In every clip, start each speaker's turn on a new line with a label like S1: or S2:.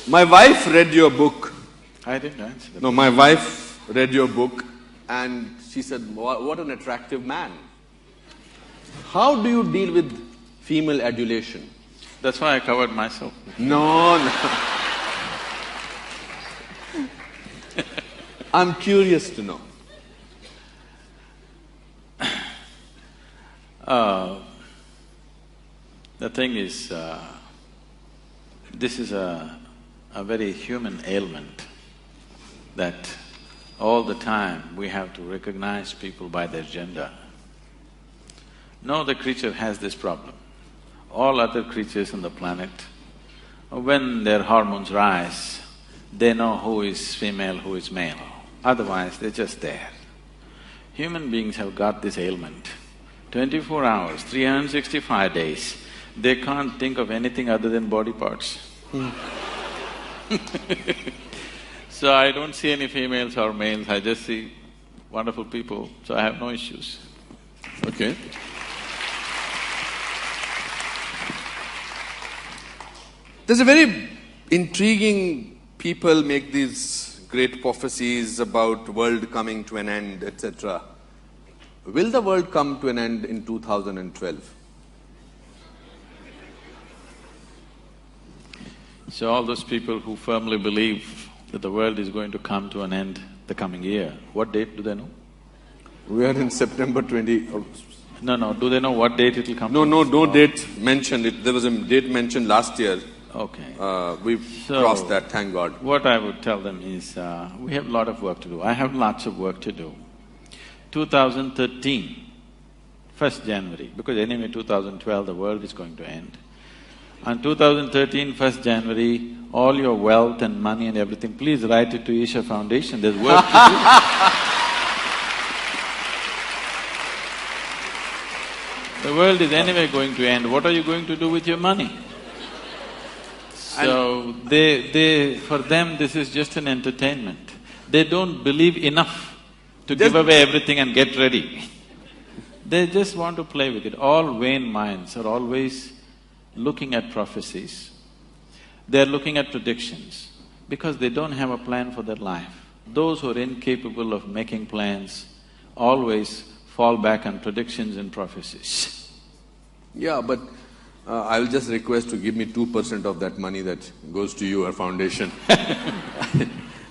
S1: My wife read your book.
S2: I didn't answer that.
S1: No, my wife read your book and she said, what an attractive man. How do you deal with female adulation?
S2: That's why I covered myself.
S1: No, no. I'm curious to know.
S2: The thing is, this is a very human ailment that all the time we have to recognize people by their gender. No other creature has this problem. All other creatures on the planet, when their hormones rise, they know who is female, who is male. Otherwise, they're just there. Human beings have got this ailment. 24 hours, 365 days, they can't think of anything other than body parts. So I don't see any females or males, I just see wonderful people, so I have no issues.
S1: Okay. There's a very intriguing… people make these great prophecies about world coming to an end, etc. Will the world come to an end in 2012?
S2: So all those people who firmly believe that the world is going to come to an end the coming year, what date do they know?
S1: We are in September 20…
S2: No, do they know what date it will come to?
S1: No date mentioned. There was a date mentioned last year.
S2: Okay.
S1: We've crossed that, thank God.
S2: What I would tell them is, we have a lot of work to do. I have lots of work to do. 2013, 1st January, because anyway 2012 the world is going to end. On 2013, 1st January, all your wealth and money and everything, please write it to Isha Foundation, there's work to do. The world is anyway going to end, what are you going to do with your money? So for them this is just an entertainment. They don't believe enough to give away everything and get ready. They just want to play with it. All vain minds are always looking at prophecies. They're looking at predictions because they don't have a plan for their life. Those who are incapable of making plans always fall back on predictions and prophecies.
S1: Yeah, but I'll just request to give me 2% of that money that goes to your foundation.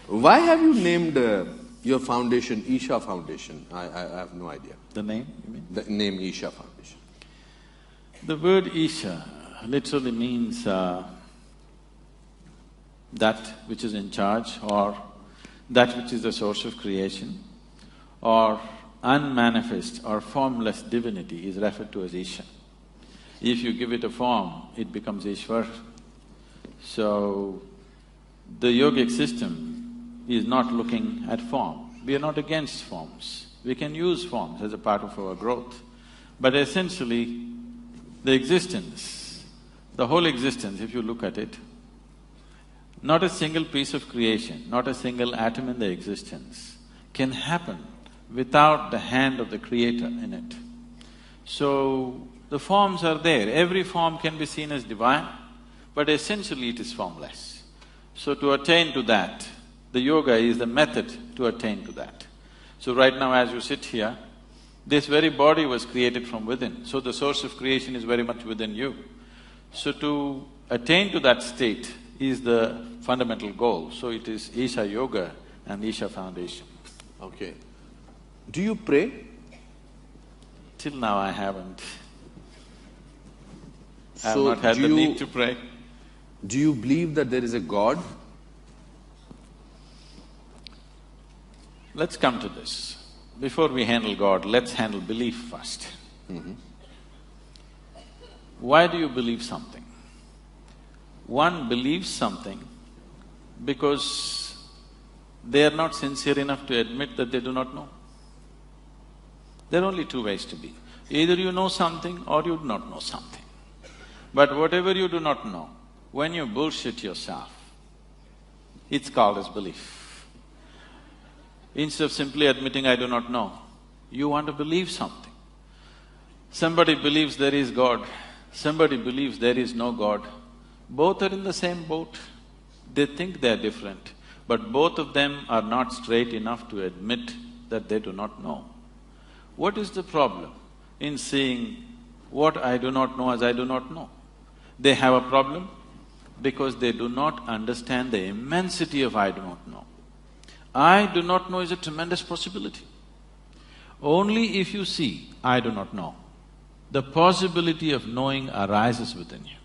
S1: Why have you named your foundation Isha Foundation? I have no idea.
S2: The name, you mean?
S1: The name Isha Foundation.
S2: The word Isha literally means that which is in charge, or that which is the source of creation, or unmanifest or formless divinity is referred to as Isha. If you give it a form, it becomes Ishwar. So, the yogic system is not looking at form. We are not against forms. We can use forms as a part of our growth. But essentially, the existence, the whole existence, if you look at it, not a single piece of creation, not a single atom in the existence can happen without the hand of the Creator in it. So, the forms are there. Every form can be seen as divine, but essentially it is formless. So to attain to that, the yoga is the method to attain to that. So right now as you sit here, this very body was created from within, so the source of creation is very much within you. So to attain to that state is the fundamental goal. So it is Isha Yoga and Isha Foundation.
S1: Okay. Do you pray?
S2: Till now I haven't. I have
S1: So
S2: not had the need to pray.
S1: Do you believe that there is a God?
S2: Let's come to this. Before we handle God, let's handle belief first. Why do you believe something? One believes something because they are not sincere enough to admit that they do not know. There are only two ways to be. Either you know something or you do not know something. But whatever you do not know, when you bullshit yourself, it's called as belief. Instead of simply admitting, I do not know, you want to believe something. Somebody believes there is God, somebody believes there is no God. Both are in the same boat. They think they're different, but both of them are not straight enough to admit that they do not know. What is the problem in seeing what I do not know as I do not know? They have a problem because they do not understand the immensity of I do not know. I do not know is a tremendous possibility. Only if you see I do not know, the possibility of knowing arises within you.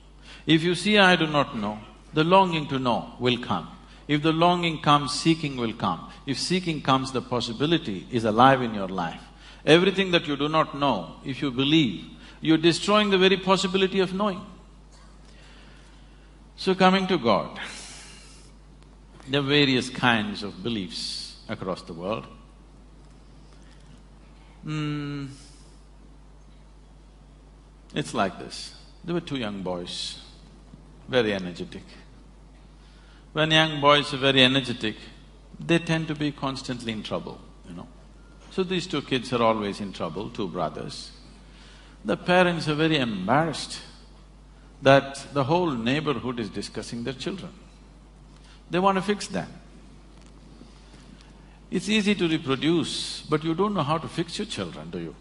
S2: If you see I do not know, the longing to know will come. If the longing comes, seeking will come. If seeking comes, the possibility is alive in your life. Everything that you do not know, if you believe, you're destroying the very possibility of knowing. So coming to God, there are various kinds of beliefs across the world. It's like this. There were two young boys, very energetic. When young boys are very energetic, they tend to be constantly in trouble, you know. So these two kids are always in trouble, two brothers. The parents are very embarrassed that the whole neighborhood is discussing their children. They want to fix them. It's easy to reproduce, but you don't know how to fix your children, do you?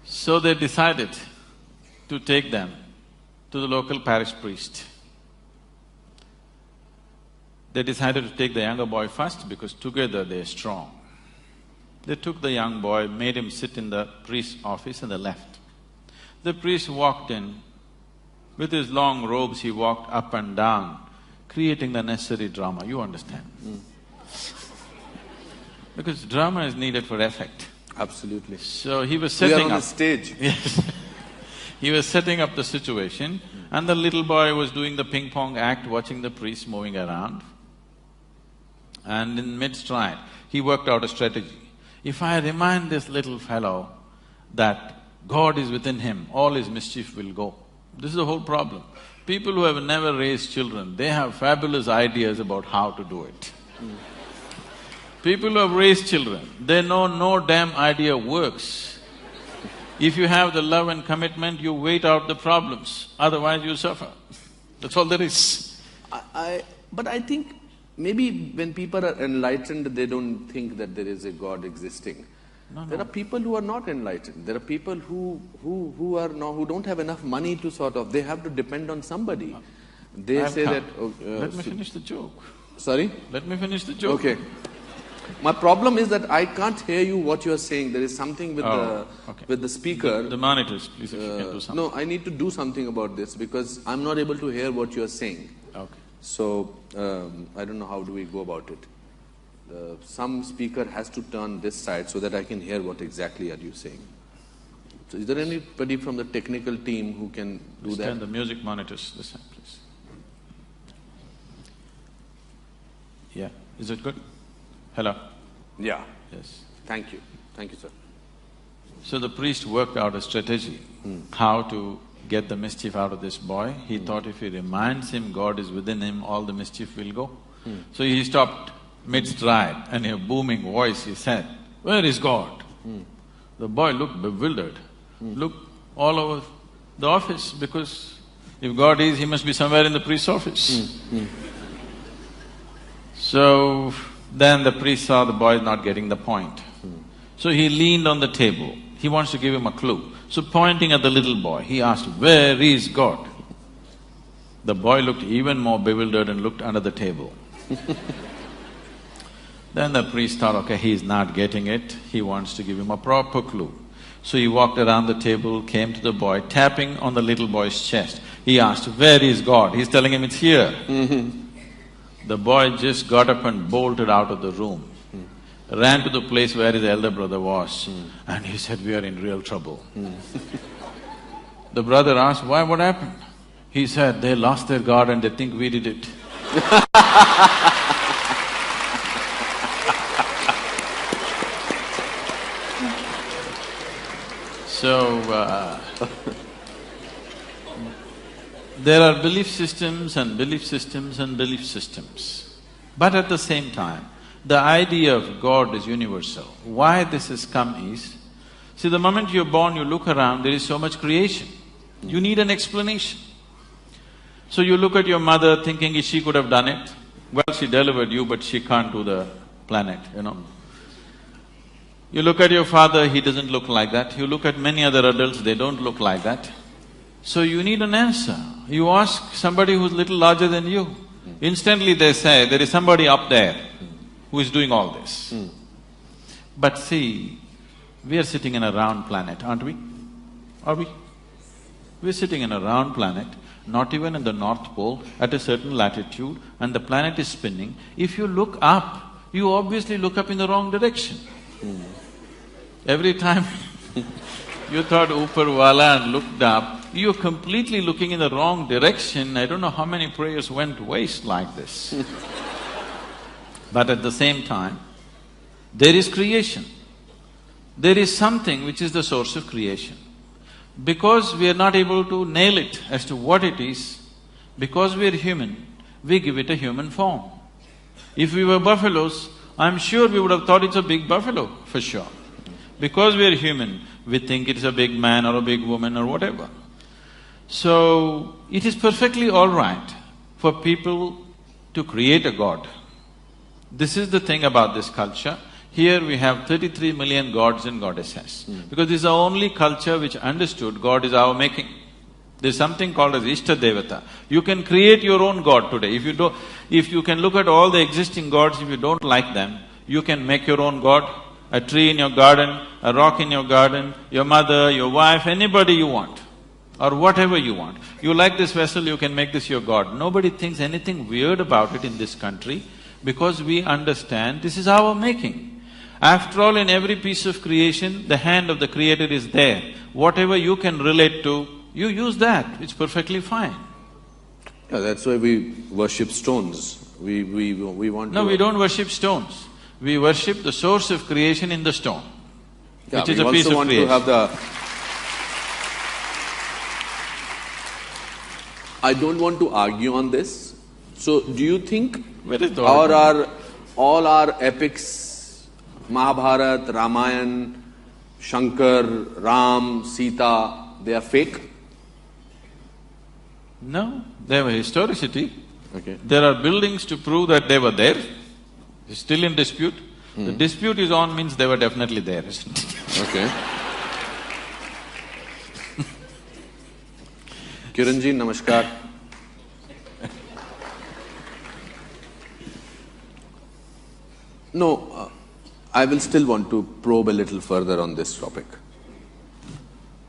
S2: So they decided to take them to the local parish priest. They decided to take the younger boy first because together they're strong. They took the young boy, made him sit in the priest's office and they left. The priest walked in. With his long robes, he walked up and down, creating the necessary drama, you understand? Because drama is needed for effect.
S1: Absolutely.
S2: So he was setting up…
S1: We are on the stage.
S2: Yes. He was setting up the situation and the little boy was doing the ping-pong act, watching the priest moving around. And in mid-stride, he worked out a strategy. If I remind this little fellow that God is within him, all his mischief will go. This is the whole problem. People who have never raised children, they have fabulous ideas about how to do it. People who have raised children, they know no damn idea works. If you have the love and commitment, you wait out the problems, otherwise you suffer. That's all there is.
S1: But I think maybe when people are enlightened, they don't think that there is a God existing.
S2: No.
S1: There are people who are not enlightened. There are people who don't have enough money to sort of… they have to depend on somebody. They say that…
S2: Let me finish the joke.
S1: Sorry?
S2: Let me finish the joke.
S1: Okay. My problem is that I can't hear you what you are saying. There is something with with the speaker.
S2: The monitors, please, if you can do something.
S1: No, I need to do something about this because I'm not able to hear what you are saying.
S2: Okay.
S1: So, I don't know how do we go about it. Some speaker has to turn this side so that I can hear what exactly are you saying. So is there anybody from the technical team who can do that?
S2: Turn the music monitors this side, please. Yeah, is it good? Hello?
S1: Yeah.
S2: Yes.
S1: Thank you. Thank you, sir.
S2: So the priest worked out a strategy, how to get the mischief out of this boy. He thought if he reminds him God is within him, all the mischief will go. So he stopped mid-stride and in a booming voice he said, "Where is God?" The boy looked bewildered, looked all over the office because if God is, he must be somewhere in the priest's office. So then the priest saw the boy not getting the point. So he leaned on the table. He wants to give him a clue. So pointing at the little boy, he asked, "Where is God?" The boy looked even more bewildered and looked under the table. Then the priest thought, okay, he's not getting it, he wants to give him a proper clue. So he walked around the table, came to the boy, tapping on the little boy's chest. He asked, "Where is God?" He's telling him it's here. The boy just got up and bolted out of the room, ran to the place where his elder brother was, and he said, "We are in real trouble." The brother asked, "Why, what happened?" He said, "They lost their God and they think we did it." So, there are belief systems and belief systems and belief systems. But at the same time, the idea of God is universal. Why this has come is, see, the moment you're born, you look around, there is so much creation. You need an explanation. So you look at your mother thinking she could have done it. Well, she delivered you, but she can't do the planet, you know. You look at your father, he doesn't look like that. You look at many other adults, they don't look like that. So you need an answer. You ask somebody who's little larger than you. Instantly they say, there is somebody up there who is doing all this. But see, we are sitting in a round planet, aren't we? Are we? We're sitting in a round planet, not even in the North Pole, at a certain latitude, and the planet is spinning. If you look up, you obviously look up in the wrong direction. Every time you thought upar wala and looked up, you're completely looking in the wrong direction. I don't know how many prayers went waste like this. But at the same time, there is creation. There is something which is the source of creation. Because we are not able to nail it as to what it is, because we are human, we give it a human form. If we were buffaloes, I'm sure we would have thought it's a big buffalo, for sure. Because we are human, we think it's a big man or a big woman or whatever. So, it is perfectly all right for people to create a god. This is the thing about this culture. Here we have 33 million gods and goddesses, because this is the only culture which understood God is our making. There's something called as Ishta Devata. You can create your own god today. If you can look at all the existing gods, if you don't like them, you can make your own god, a tree in your garden, a rock in your garden, your mother, your wife, anybody you want, or whatever you want. You like this vessel, you can make this your god. Nobody thinks anything weird about it in this country, because we understand this is our making. After all, in every piece of creation, the hand of the Creator is there. Whatever you can relate to, you use that, it's perfectly fine.
S1: Yeah, that's why we worship stones. We want to…
S2: No, we don't worship stones. We worship the source of creation in the stone, which is a piece of creation.
S1: We also want to have the… I don't want to argue on this. So, do you think all our epics, Mahabharata, Ramayana, Shankar, Ram, Sita, they are fake?
S2: No, they have a historicity.
S1: Okay.
S2: There are buildings to prove that they were there. It's still in dispute. The dispute is on means they were definitely there, isn't it?
S1: Okay. Kiranji, namaskar. No, I will still want to probe a little further on this topic.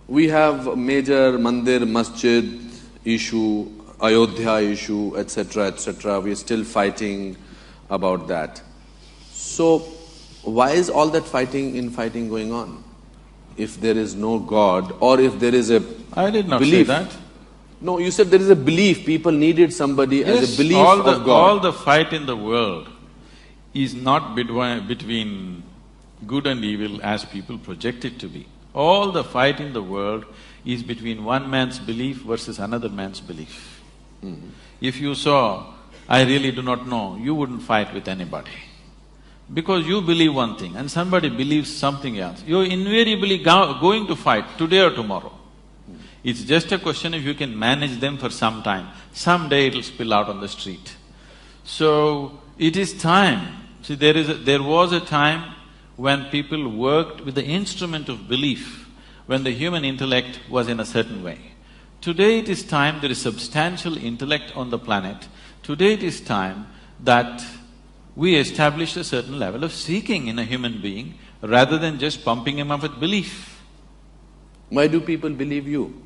S1: We have a major mandir, masjid issue, Ayodhya issue, etc., etc. We are still fighting about that. So, why is all that fighting going on? If there is no God, or if there is a
S2: I did not
S1: belief.
S2: say that.
S1: No, you said there is a belief, people needed somebody as a belief
S2: of
S1: God.
S2: All the fight in the world is not between good and evil as people project it to be. All the fight in the world is between one man's belief versus another man's belief. If you saw, I really do not know, you wouldn't fight with anybody. Because you believe one thing and somebody believes something else, you're invariably going to fight today or tomorrow. It's just a question if you can manage them for some time. Someday it'll spill out on the street. So, it is time. See, there was a time when people worked with the instrument of belief, when the human intellect was in a certain way. Today it is time there is substantial intellect on the planet. Today it is time that we establish a certain level of seeking in a human being rather than just pumping him up with belief.
S1: Why do people believe you?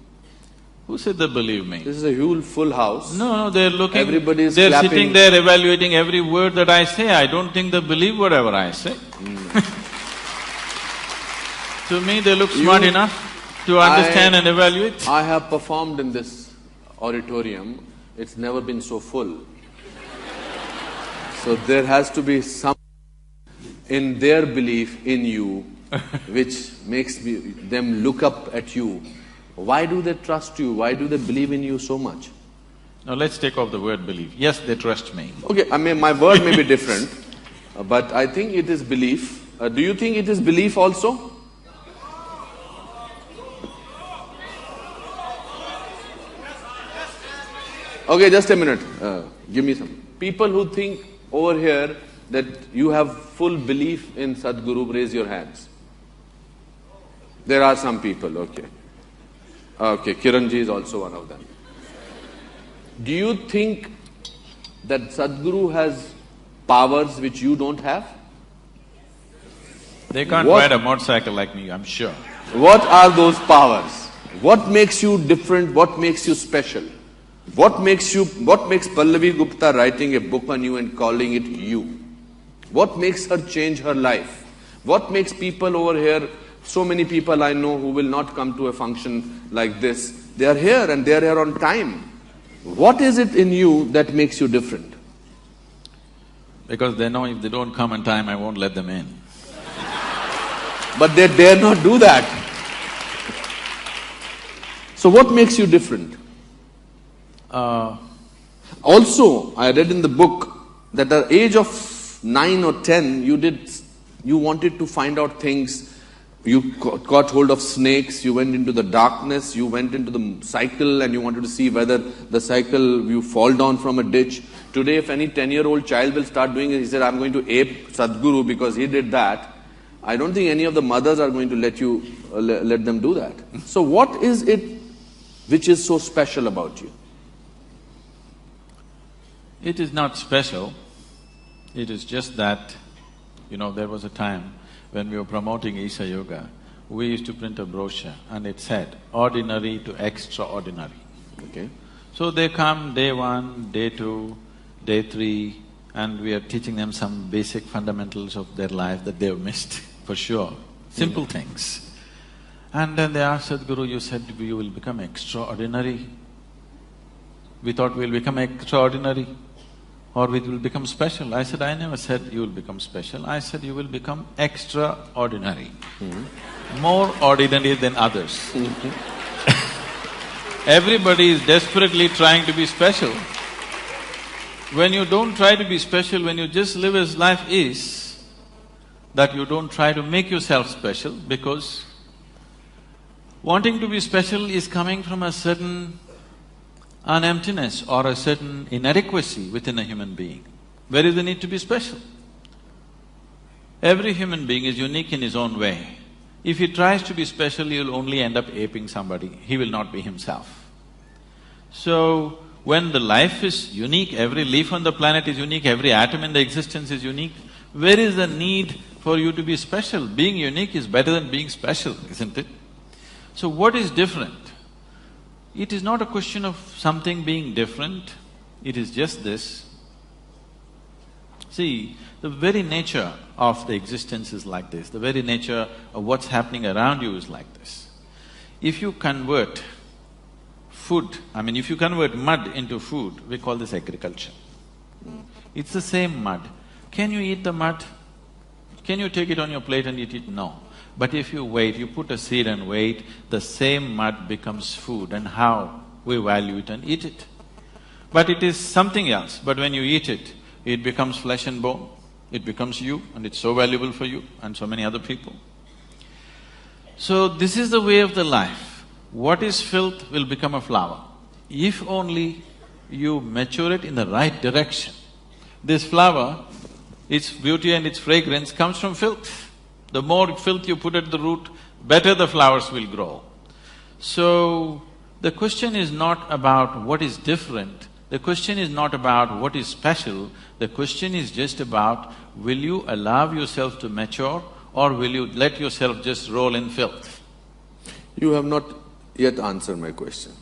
S2: Who said they believe me?
S1: This is a huge full house.
S2: No, they're looking…
S1: Everybody is
S2: they're
S1: clapping.
S2: sitting there evaluating every word that I say. I don't think they believe whatever I say. To me, they look smart enough to understand and evaluate.
S1: I have performed in this auditorium, it's never been so full. So there has to be some in their belief in you which makes them look up at you. Why do they trust you? Why do they believe in you so much?
S2: Now let's take off the word belief. Yes, they trust me.
S1: Okay, I mean, my word may be different, but I think it is belief. Do you think it is belief also? Okay, just a minute. Give me some. People who think over here that you have full belief in Sadhguru, raise your hands. There are some people, okay. Okay, Kiranji is also one of them. Do you think that Sadhguru has powers which you don't have?
S2: They can't ride a motorcycle like me, I'm sure.
S1: What are those powers? What makes you different? What makes you special? What makes Pallavi Gupta writing a book on you and calling it you? What makes her change her life? What makes people over here, so many people I know who will not come to a function like this, they are here and they are here on time. What is it in you that makes you different?
S2: Because they know if they don't come on time, I won't let them in.
S1: But they dare not do that. So what makes you different? Also, I read in the book that at the age of 9 or 10, you wanted to find out things. You got hold of snakes, you went into the darkness, you went into the cycle and you wanted to see whether the cycle, you fall down from a ditch. Today, if any 10-year-old child will start doing it, he said, I'm going to ape Sadhguru because he did that. I don't think any of the mothers are going to let them do that. So what is it which is so special about you?
S2: It is not special. It is just that, there was a time when we were promoting Isha Yoga, we used to print a brochure and it said, ordinary to extraordinary.
S1: Okay.
S2: So they come day 1, day 2, day 3, and we are teaching them some basic fundamentals of their life that they've missed, for sure. Simple things. And then they asked, Sadhguru, you said you will become extraordinary. We thought we'll become extraordinary or we will become special. I said, I never said you will become special, I said you will become extraordinary. More ordinary than others. Everybody is desperately trying to be special. When you don't try to be special, when you just live as life is, that you don't try to make yourself special, because wanting to be special is coming from a certain an emptiness or a certain inadequacy within a human being. Where is the need to be special? Every human being is unique in his own way. If he tries to be special, he'll only end up aping somebody, he will not be himself. So, when the life is unique, every leaf on the planet is unique, every atom in the existence is unique, where is the need for you to be special? Being unique is better than being special, isn't it? So what is different? It is not a question of something being different, it is just this. See, the very nature of the existence is like this, the very nature of what's happening around you is like this. If you convert food, if you convert mud into food, we call this agriculture. It's the same mud. Can you eat the mud? Can you take it on your plate and eat it? No. But if you wait, you put a seed and wait, the same mud becomes food, and how we value it and eat it. But it is something else, but when you eat it, it becomes flesh and bone, it becomes you, and it's so valuable for you and so many other people. So this is the way of the life. What is filth will become a flower, if only you mature it in the right direction. This flower, its beauty and its fragrance comes from filth. The more filth you put at the root, better the flowers will grow. So, the question is not about what is different, the question is not about what is special, the question is just about, will you allow yourself to mature or will you let yourself just roll in filth?
S1: You have not yet answered my question.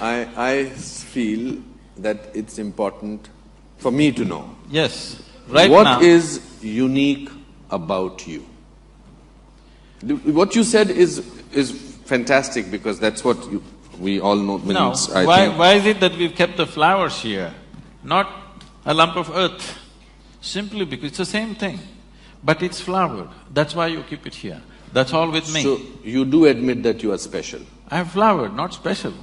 S1: I feel that it's important for me to know.
S2: Yes, right
S1: now.
S2: What
S1: is unique about you? What you said is fantastic, because that's what we all know means,
S2: No, why is it that we've kept the flowers here, not a lump of earth? Simply because it's the same thing, but it's flowered, that's why you keep it here. That's all with me.
S1: So, you do admit that you are special?
S2: I have flowered, not special.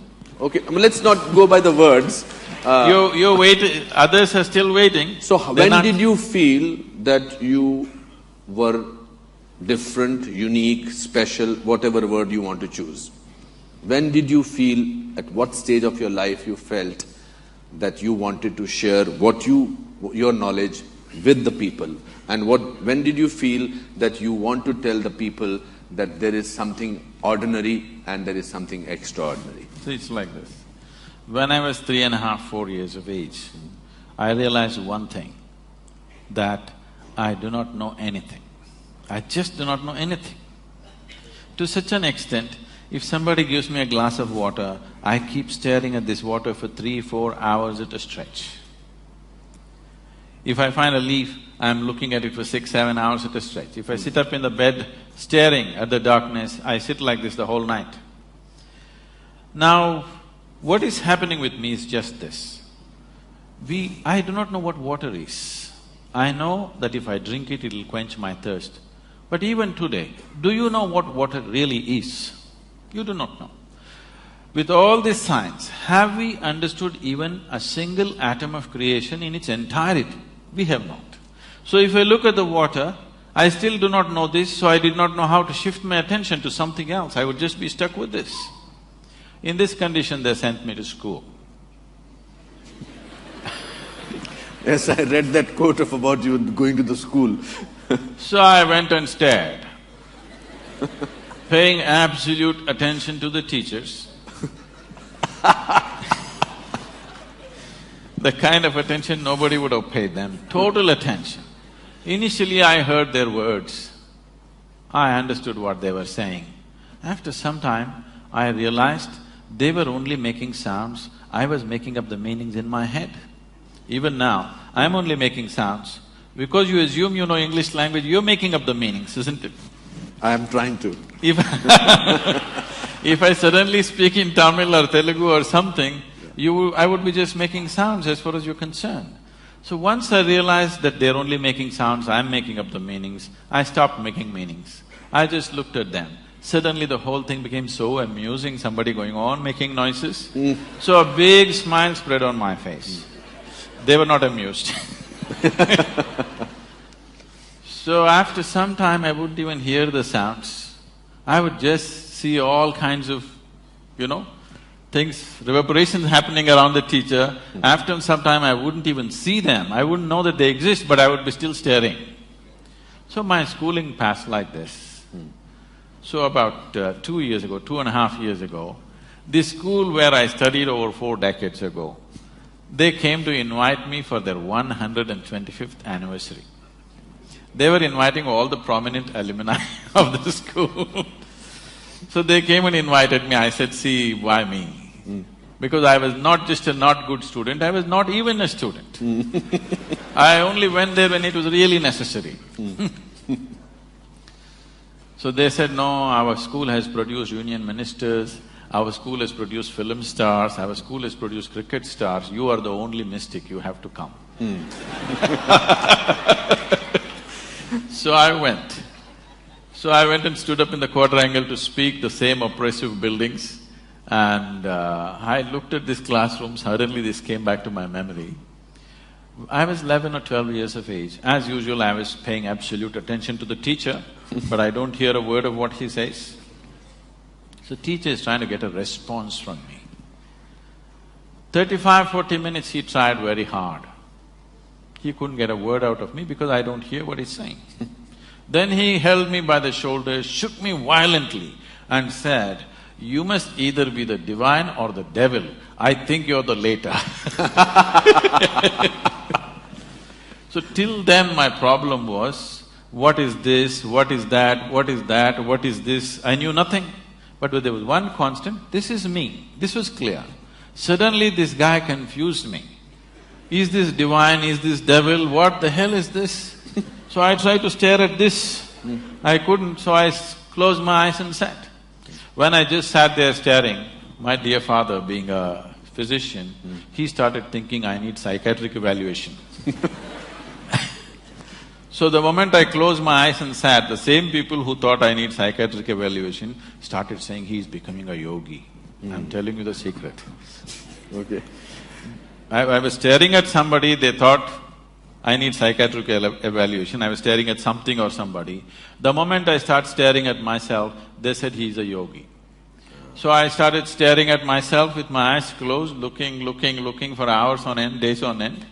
S1: Okay, let's not go by the words.
S2: You're waiting, others are still waiting.
S1: So, when did you feel that you were different, unique, special, whatever word you want to choose? When did you feel, at what stage of your life you felt that you wanted to share your knowledge with the people? And when did you feel that you want to tell the people that there is something ordinary and there is something extraordinary?
S2: So it's like this. When I was 3.5, 4 years of age, I realized one thing, that I do not know anything. I just do not know anything. To such an extent, if somebody gives me a glass of water, I keep staring at this water for 3-4 hours at a stretch. If I find a leaf, I'm looking at it for 6-7 hours at a stretch. If I sit up in the bed staring at the darkness, I sit like this the whole night. Now, what is happening with me is just this. I do not know what water is. I know that if I drink it, it'll quench my thirst. But even today, do you know what water really is? You do not know. With all this science, have we understood even a single atom of creation in its entirety? We have not. So if I look at the water, I still do not know this, so I did not know how to shift my attention to something else. I would just be stuck with this. In this condition, they sent me to school.
S1: Yes, I read that quote about you going to the school.
S2: So I went and stared, paying absolute attention to the teachers. The kind of attention nobody would have paid them, total attention. Initially I heard their words, I understood what they were saying. After some time, I realized they were only making sounds, I was making up the meanings in my head. Even now, I'm only making sounds. Because you assume you know English language, you're making up the meanings, isn't it?
S1: I am trying to.
S2: If if I suddenly speak in Tamil or Telugu or something, I would be just making sounds as far as you're concerned. So once I realized that they're only making sounds, I'm making up the meanings, I stopped making meanings. I just looked at them. Suddenly the whole thing became so amusing, somebody going on making noises. So a big smile spread on my face. They were not amused. So after some time, I wouldn't even hear the sounds. I would just see all kinds of, things, reverberations happening around the teacher. After some time, I wouldn't even see them. I wouldn't know that they exist, but I would be still staring. So my schooling passed like this. So about 2 years ago, 2.5 years ago, this school where I studied over 4 decades ago, they came to invite me for their 125th anniversary. They were inviting all the prominent alumni of the school. So they came and invited me. I said, see, why me? Because I was not just a not good student, I was not even a student. I only went there when it was really necessary. So they said, no, our school has produced union ministers, our school has produced film stars, our school has produced cricket stars, you are the only mystic, you have to come. So I went. So I went and stood up in the quadrangle to speak the same oppressive buildings, and I looked at this classroom, suddenly this came back to my memory. I was 11 or 12 years of age. As usual, I was paying absolute attention to the teacher, but I don't hear a word of what he says. So teacher is trying to get a response from me. 35-40 minutes he tried very hard. He couldn't get a word out of me because I don't hear what he's saying. Then he held me by the shoulders, shook me violently and said, you must either be the divine or the devil. I think you're the latter. So till then my problem was, what is this, what is that, what is that, what is this? I knew nothing. But there was one constant, this is me. This was clear. Suddenly this guy confused me. Is this divine, is this devil, what the hell is this? So I tried to stare at this. I couldn't, so I closed my eyes and sat. When I just sat there staring, my dear father, being a physician, he started thinking I need psychiatric evaluation. So the moment I closed my eyes and sat, the same people who thought I need psychiatric evaluation started saying he's becoming a yogi. I'm telling you the secret.
S1: Okay.
S2: I was staring at somebody, they thought I need psychiatric evaluation, I was staring at something or somebody. The moment I start staring at myself, they said he's a yogi. So I started staring at myself with my eyes closed, looking for hours on end, days on end.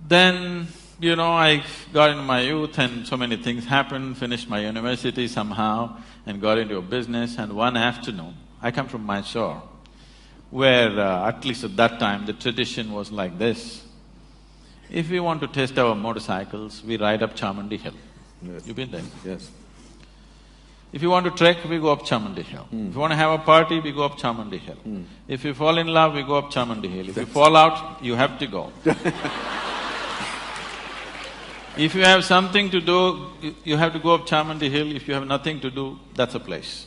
S2: Then, I got into my youth and so many things happened, finished my university somehow and got into a business. And one afternoon, I come from Mysore, where at least at that time the tradition was like this. If we want to test our motorcycles, we ride up Chamandi Hill.
S1: Yes.
S2: You've been there?
S1: Yes.
S2: If you want to trek, we go up Chamandi Hill. If you want to have a party, we go up Chamandi Hill. If you fall in love, we go up Chamandi Hill. If you fall out, you have to go. If you have something to do, you have to go up Chamandi Hill. If you have nothing to do, that's a place.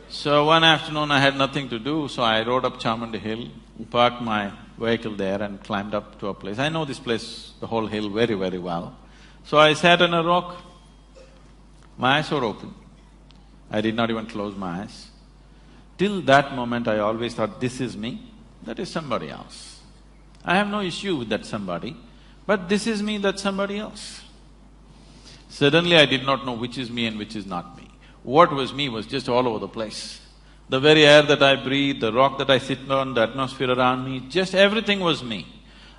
S2: So one afternoon I had nothing to do, so I rode up Chamandi Hill, parked my vehicle there and climbed up to a place. I know this place, the whole hill very, very well. So I sat on a rock. My eyes were open. I did not even close my eyes. Till that moment I always thought, this is me, that is somebody else. I have no issue with that somebody, but this is me, that's somebody else. Suddenly I did not know which is me and which is not me. What was me was just all over the place. The very air that I breathe, the rock that I sit on, the atmosphere around me, just everything was me.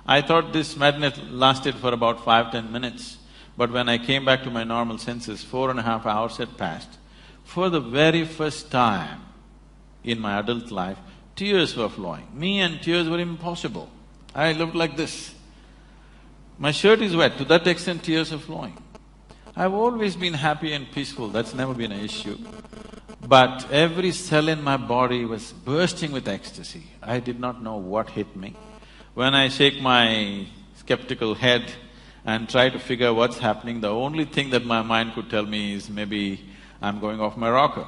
S2: I thought this madness lasted for about 5–10 minutes. But when I came back to my normal senses, 4.5 hours had passed. For the very first time in my adult life, tears were flowing. Me and tears were impossible. I looked like this. My shirt is wet, to that extent tears are flowing. I've always been happy and peaceful, that's never been an issue. But every cell in my body was bursting with ecstasy. I did not know what hit me. When I shake my skeptical head and try to figure what's happening, the only thing that my mind could tell me is maybe I'm going off my rocker.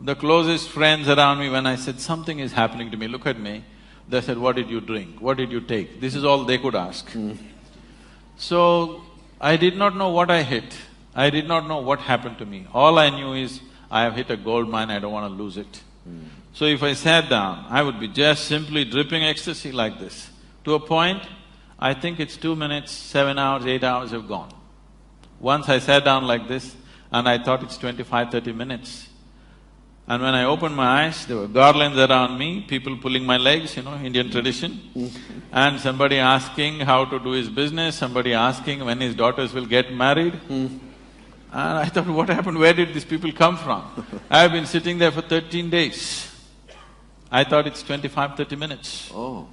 S2: The closest friends around me, when I said, something is happening to me, look at me, they said, what did you drink? What did you take? This is all they could ask. So, I did not know what I hit. I did not know what happened to me. All I knew is, I have hit a gold mine, I don't want to lose it. So if I sat down, I would be just simply dripping ecstasy like this. To a point, I think it's 2 minutes, 7 hours, 8 hours have gone. Once I sat down like this and I thought it's 25–30 minutes. And when I opened my eyes, there were garlands around me, people pulling my legs, Indian tradition. And somebody asking how to do his business, somebody asking when his daughters will get married. And I thought, what happened? Where did these people come from? I've been sitting there for 13 days. I thought it's 25–30 minutes.
S1: Oh.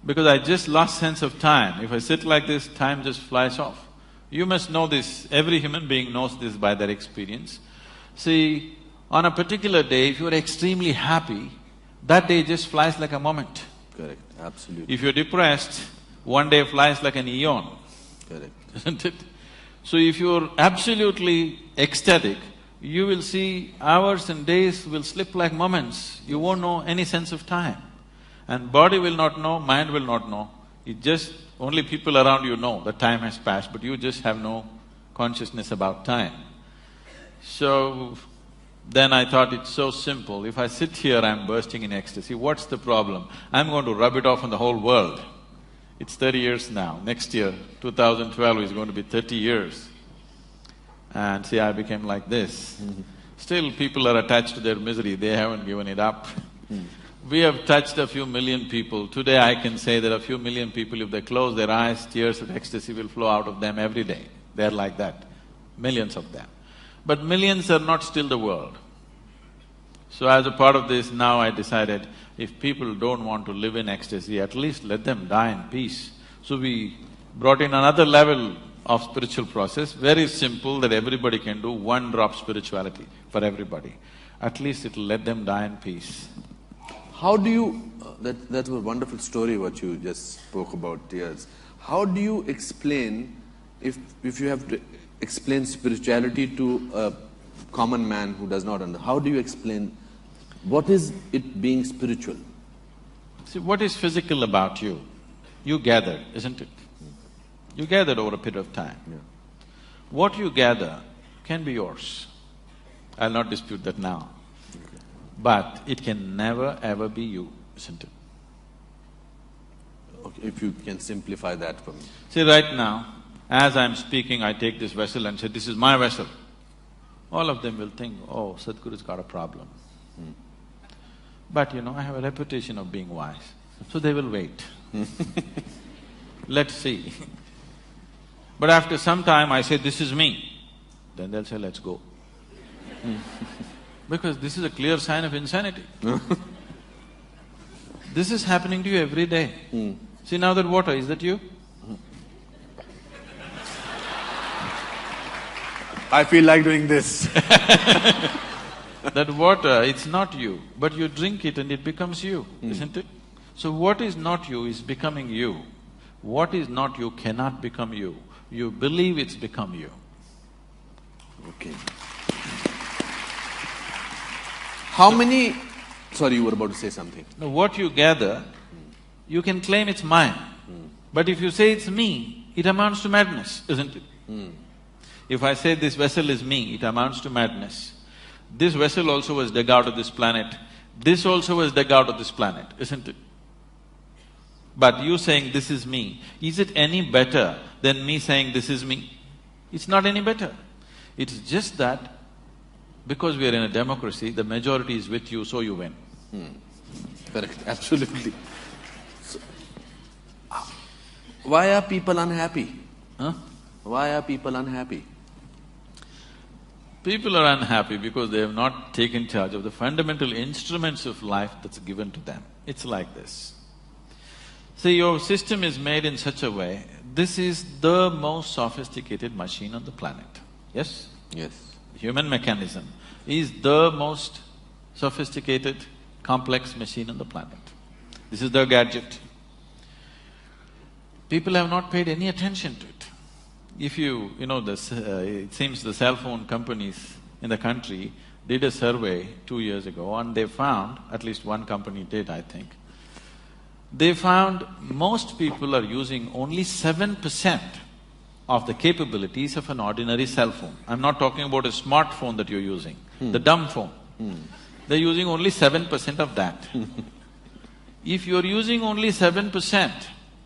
S2: Because I just lost sense of time. If I sit like this, time just flies off. You must know this, every human being knows this by their experience. See, on a particular day, if you're extremely happy, that day just flies like a moment.
S1: Correct, absolutely.
S2: If you're depressed, one day flies like an eon.
S1: Correct.
S2: Isn't it? So if you're absolutely ecstatic, you will see hours and days will slip like moments. You won't know any sense of time. And body will not know, mind will not know. It just… only people around you know that time has passed, but you just have no consciousness about time. So, then I thought it's so simple, if I sit here, I'm bursting in ecstasy, what's the problem? I'm going to rub it off on the whole world. It's 30 years now, next year, 2012 is going to be 30 years. And see, I became like this. Still, people are attached to their misery, they haven't given it up. We have touched a few million people. Today I can say that a few million people, if they close their eyes, tears of ecstasy will flow out of them every day. They're like that, millions of them. But millions are not still the world. So as a part of this, now I decided, if people don't want to live in ecstasy, at least let them die in peace. So we brought in another level of spiritual process, very simple, that everybody can do, one drop spirituality for everybody. At least it'll let them die in peace.
S1: How do you… that was a wonderful story what you just spoke about, tears. How do you explain, if you have to explain spirituality to a common man who does not understand, how do you explain, what is it being spiritual?
S2: See, what is physical about you? You gathered, isn't it? You gathered over a period of time.
S1: Yeah.
S2: What you gather can be yours. I'll not dispute that now. But it can never ever be you, isn't it?
S1: Okay, if you can simplify that for me.
S2: See, right now, as I'm speaking, I take this vessel and say, this is my vessel. all of them will think, oh, Sadhguru's got a problem. But I have a reputation of being wise, so they will wait. Let's see. But after some time I say, this is me, then they'll say, let's go. Because this is a clear sign of insanity. This is happening to you every day. See now that water, is that you?
S1: I feel like doing this.
S2: That water, it's not you, but you drink it and it becomes you, isn't it? So what is not you is becoming you. What is not you cannot become you. You believe it's become you.
S1: Okay. How many… Sorry, you were about to say something.
S2: Now what you gather, you can claim it's mine. But if you say it's me, it amounts to madness, isn't it? If I say this vessel is me, it amounts to madness. This vessel also was dug out of this planet, this also was dug out of this planet, isn't it? But you saying this is me, is it any better than me saying this is me? It's not any better. It's just that because we are in a democracy, the majority is with you, so you win.
S1: Correct, absolutely. So, why are people unhappy?
S2: Huh?
S1: Why are people unhappy?
S2: People are unhappy because they have not taken charge of the fundamental instruments of life that's given to them. It's like this. See, your system is made in such a way, this is the most sophisticated machine on the planet, yes?
S1: Yes.
S2: Human mechanism is the most sophisticated, complex machine on the planet. This is the gadget. People have not paid any attention to it. If it seems the cell phone companies in the country did a survey 2 years ago and they found, at least one company did, I think, they found most people are using only 7% of the capabilities of an ordinary cell phone. I'm not talking about a smartphone that you're using, the dumb phone. They're using only 7% of that. If you're using only 7%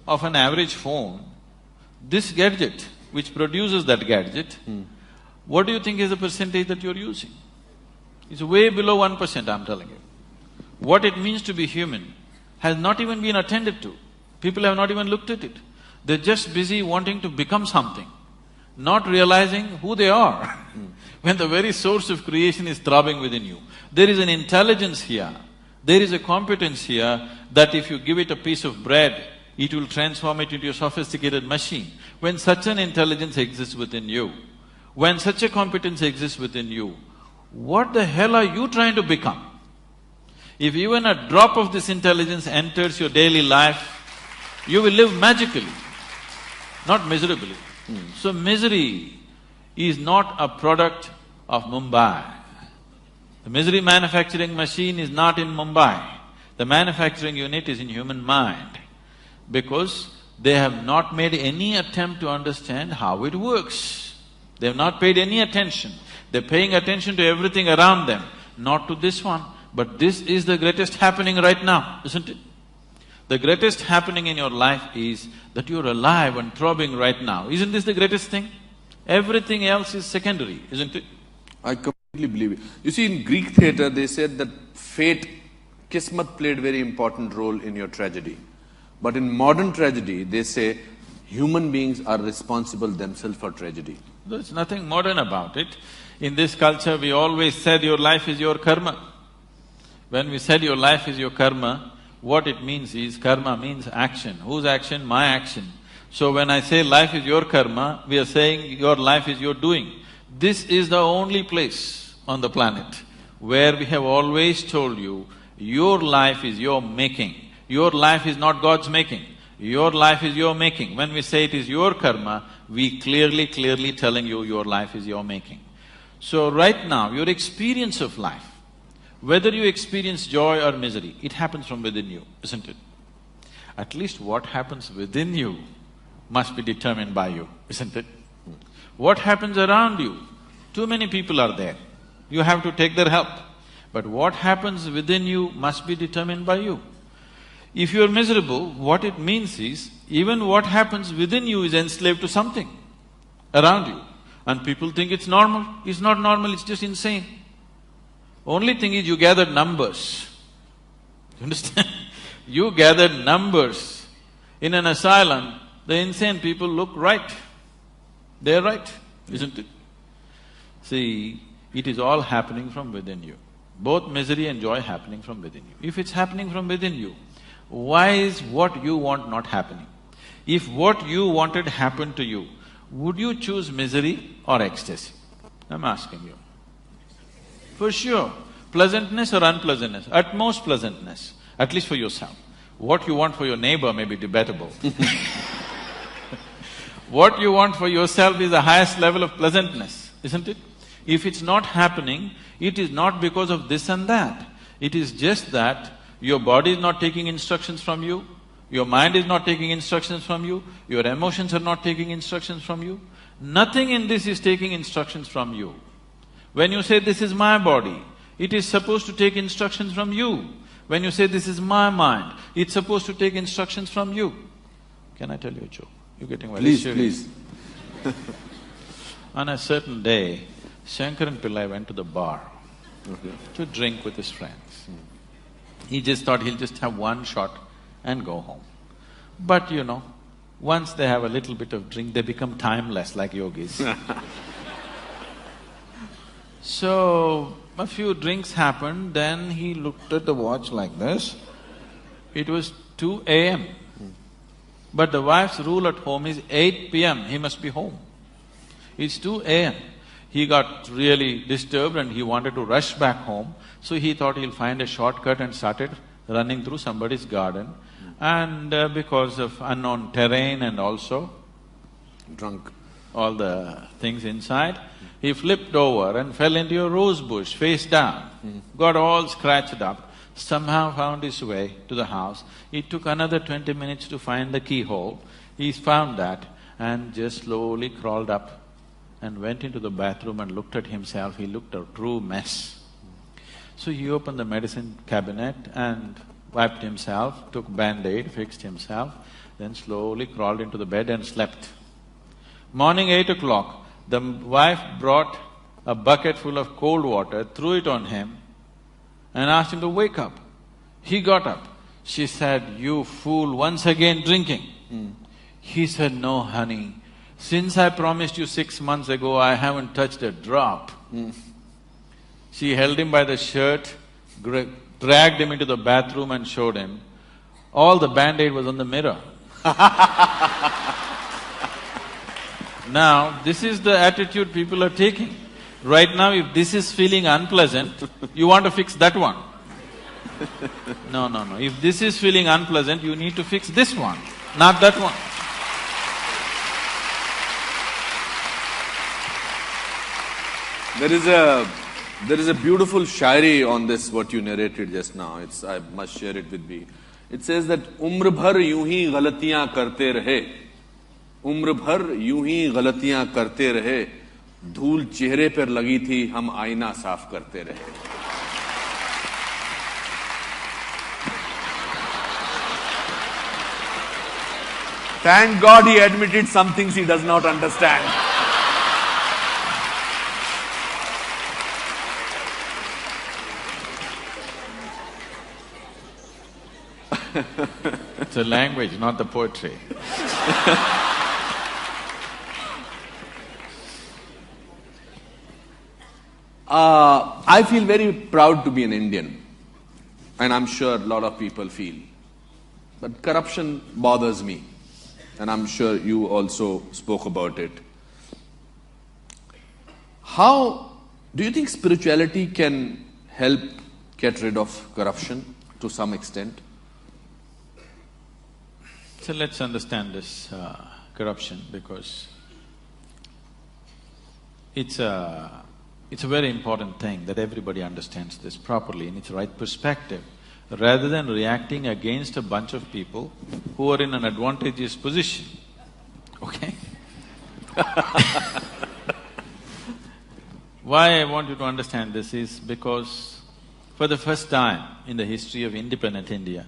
S2: of an average phone, this gadget, which produces that gadget, what do you think is the percentage that you're using? It's way below 1%, I'm telling you. What it means to be human has not even been attended to. People have not even looked at it. They're just busy wanting to become something, not realizing who they are. When the very source of creation is throbbing within you, there is an intelligence here, there is a competence here that if you give it a piece of bread, it will transform it into a sophisticated machine. When such an intelligence exists within you, when such a competence exists within you, what the hell are you trying to become? If even a drop of this intelligence enters your daily life, you will live magically, not miserably. So misery is not a product of Mumbai. The misery manufacturing machine is not in Mumbai. The manufacturing unit is in human mind, because they have not made any attempt to understand how it works. They have not paid any attention. They're paying attention to everything around them, not to this one. But this is the greatest happening right now, isn't it? The greatest happening in your life is that you're alive and throbbing right now. Isn't this the greatest thing? Everything else is secondary, isn't it?
S1: I completely believe it. You see, in Greek theatre, they said that fate, kismat played very important role in your tragedy. But in modern tragedy, they say human beings are responsible themselves for tragedy.
S2: There's nothing modern about it. In this culture, we always said your life is your karma. When we said your life is your karma, what it means is, karma means action. Whose action? My action. So when I say life is your karma, we are saying your life is your doing. This is the only place on the planet where we have always told you, your life is your making. Your life is not God's making. Your life is your making. When we say it is your karma, we clearly telling you your life is your making. So right now, your experience of life, whether you experience joy or misery, it happens from within you, isn't it? At least what happens within you must be determined by you, isn't it? What happens around you? Too many people are there. You have to take their help. But what happens within you must be determined by you. If you're miserable, what it means is, even what happens within you is enslaved to something around you. And people think it's normal. It's not normal, it's just insane. Only thing is you gathered numbers. You understand? You gathered numbers. In an asylum, the insane people look right. They're right, isn't it? See, it is all happening from within you. Both misery and joy happening from within you. If it's happening from within you, why is what you want not happening? If what you wanted happened to you, would you choose misery or ecstasy? I'm asking you. For sure. Pleasantness or unpleasantness? At most pleasantness, at least for yourself. What you want for your neighbor may be debatable. What you want for yourself is the highest level of pleasantness, isn't it? If it's not happening, it is not because of this and that. It is just that your body is not taking instructions from you, your mind is not taking instructions from you, your emotions are not taking instructions from you. Nothing in this is taking instructions from you. When you say, this is my body, it is supposed to take instructions from you. When you say, this is my mind, it's supposed to take instructions from you. Can I tell you a joke? You're getting very serious.
S1: Please.
S2: On a certain day, Shankaran Pillai went to the bar to drink with his friends. He just thought he'll just have one shot and go home. But you know, once they have a little bit of drink, they become timeless like yogis. So, a few drinks happened, then he looked at the watch like this. It was 2 a.m. But the wife's rule at home is 8 p.m., he must be home. It's 2 a.m. He got really disturbed and he wanted to rush back home, so he thought he'll find a shortcut and started running through somebody's garden. And because of unknown terrain and also
S1: Drunk.
S2: all the things inside, he flipped over and fell into a rose bush face down, got all scratched up, somehow found his way to the house. It took another 20 minutes to find the keyhole. He found that and just slowly crawled up and went into the bathroom and looked at himself. He looked a true mess. So he opened the medicine cabinet and wiped himself, took Band-Aid, fixed himself, then slowly crawled into the bed and slept. Morning 8 o'clock, the wife brought a bucket full of cold water, threw it on him and asked him to wake up. He got up. She said, "You fool, once again drinking." He said, "No, honey, since I promised you 6 months ago, I haven't touched a drop." She held him by the shirt, dragged him into the bathroom and showed him. All the Band-Aid was on the mirror. Now, this is the attitude people are taking. Right now, if this is feeling unpleasant, you want to fix that one. No, no, no. If this is feeling unpleasant, you need to fix this one, not that one.
S1: There is a beautiful shairi on this, what you narrated just now. I must share it with me. It says that umr bhar यूं ही गलतियां करते रहे, उम्र भर यूं ही गलतियां करते रहे, धूल चेहरे पर लगी थी, हम आईना साफ करते रहे. Thank God he admitted some things he does not understand.
S2: It's a language, not the poetry.
S1: I feel very proud to be an Indian, and I'm sure a lot of people feel. But corruption bothers me, and I'm sure you also spoke about it. How do you think spirituality can help get rid of corruption to some extent?
S2: So let's understand this corruption, because it's a very important thing that everybody understands this properly in its right perspective, rather than reacting against a bunch of people who are in an advantageous position, okay? Why I want you to understand this is because for the first time in the history of independent India,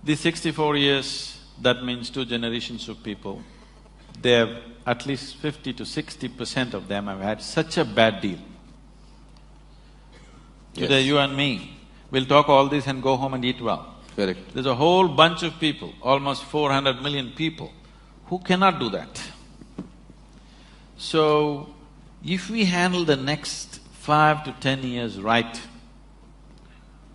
S2: the 64 years, that means 2 generations of people, they have at least 50 to 60% of them have had such a bad deal. Today,
S1: Yes.
S2: you and me will talk all this and go home and eat well.
S1: Correct.
S2: There's a whole bunch of people, almost 400 million people, who cannot do that. So, if we handle the next 5 to 10 years right,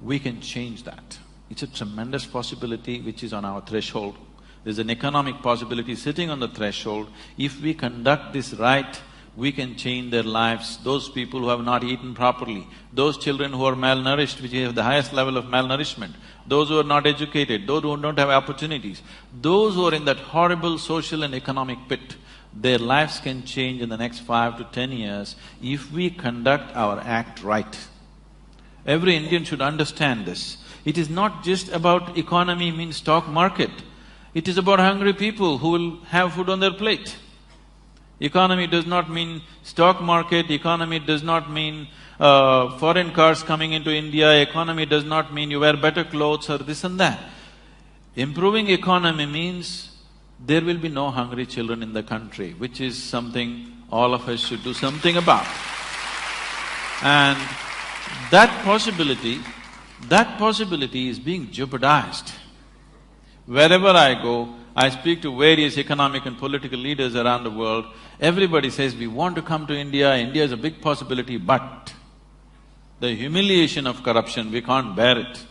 S2: we can change that. It's a tremendous possibility which is on our threshold. There's an economic possibility sitting on the threshold. If we conduct this right, we can change their lives. Those people who have not eaten properly, those children who are malnourished, which have the highest level of malnourishment, those who are not educated, those who don't have opportunities, those who are in that horrible social and economic pit, their lives can change in the next 5 to 10 years if we conduct our act right. Every Indian should understand this. It is not just about economy means stock market. It is about hungry people who will have food on their plate. Economy does not mean stock market, economy does not mean foreign cars coming into India, economy does not mean you wear better clothes or this and that. Improving economy means there will be no hungry children in the country, which is something all of us should do something about. And that possibility is being jeopardized. Wherever I go, I speak to various economic and political leaders around the world, everybody says, we want to come to India, India is a big possibility, but the humiliation of corruption, we can't bear it.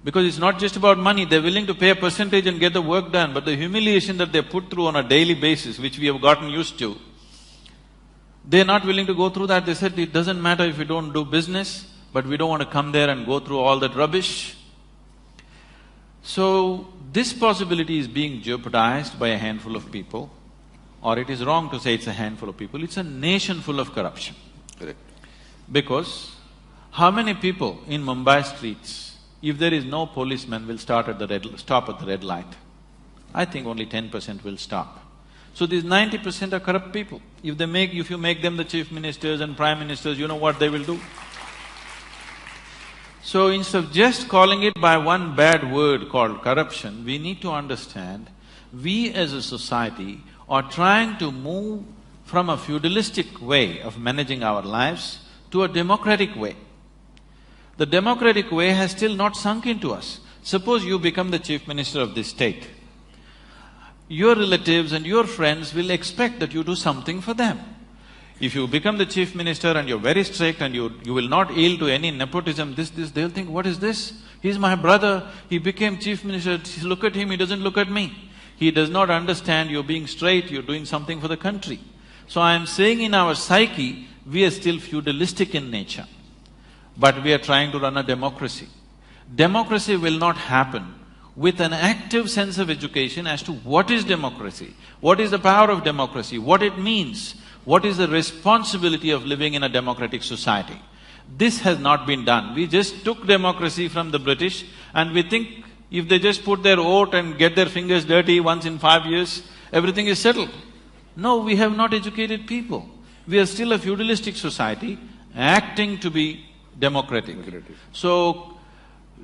S2: Because it's not just about money, they're willing to pay a percentage and get the work done, but the humiliation that they put through on a daily basis, which we have gotten used to, they're not willing to go through that. They said, it doesn't matter if we don't do business, but we don't want to come there and go through all that rubbish. So, this possibility is being jeopardized by a handful of people, or it is wrong to say it's a handful of people, it's a nation full of corruption.
S1: Correct.
S2: Because how many people in Mumbai streets, if there is no policeman, will stop at the red light? I think only 10% will stop. So these 90% are corrupt people. If you make them the chief ministers and prime ministers, you know what they will do? So instead of just calling it by one bad word called corruption, we need to understand, we as a society are trying to move from a feudalistic way of managing our lives to a democratic way. The democratic way has still not sunk into us. Suppose you become the chief minister of this state. Your relatives and your friends will expect that you do something for them. If you become the chief minister and you're very strict and you will not yield to any nepotism, they'll think, what is this? He's my brother, he became chief minister, look at him, he doesn't look at me. He does not understand you're being straight, you're doing something for the country. So I'm saying in our psyche, we are still feudalistic in nature, but we are trying to run a democracy. Democracy will not happen with an active sense of education as to what is democracy, what is the power of democracy, what it means, what is the responsibility of living in a democratic society. This has not been done. We just took democracy from the British and we think if they just put their vote and get their fingers dirty once in 5 years, everything is settled. No, we have not educated people. We are still a feudalistic society acting to be democratic. So,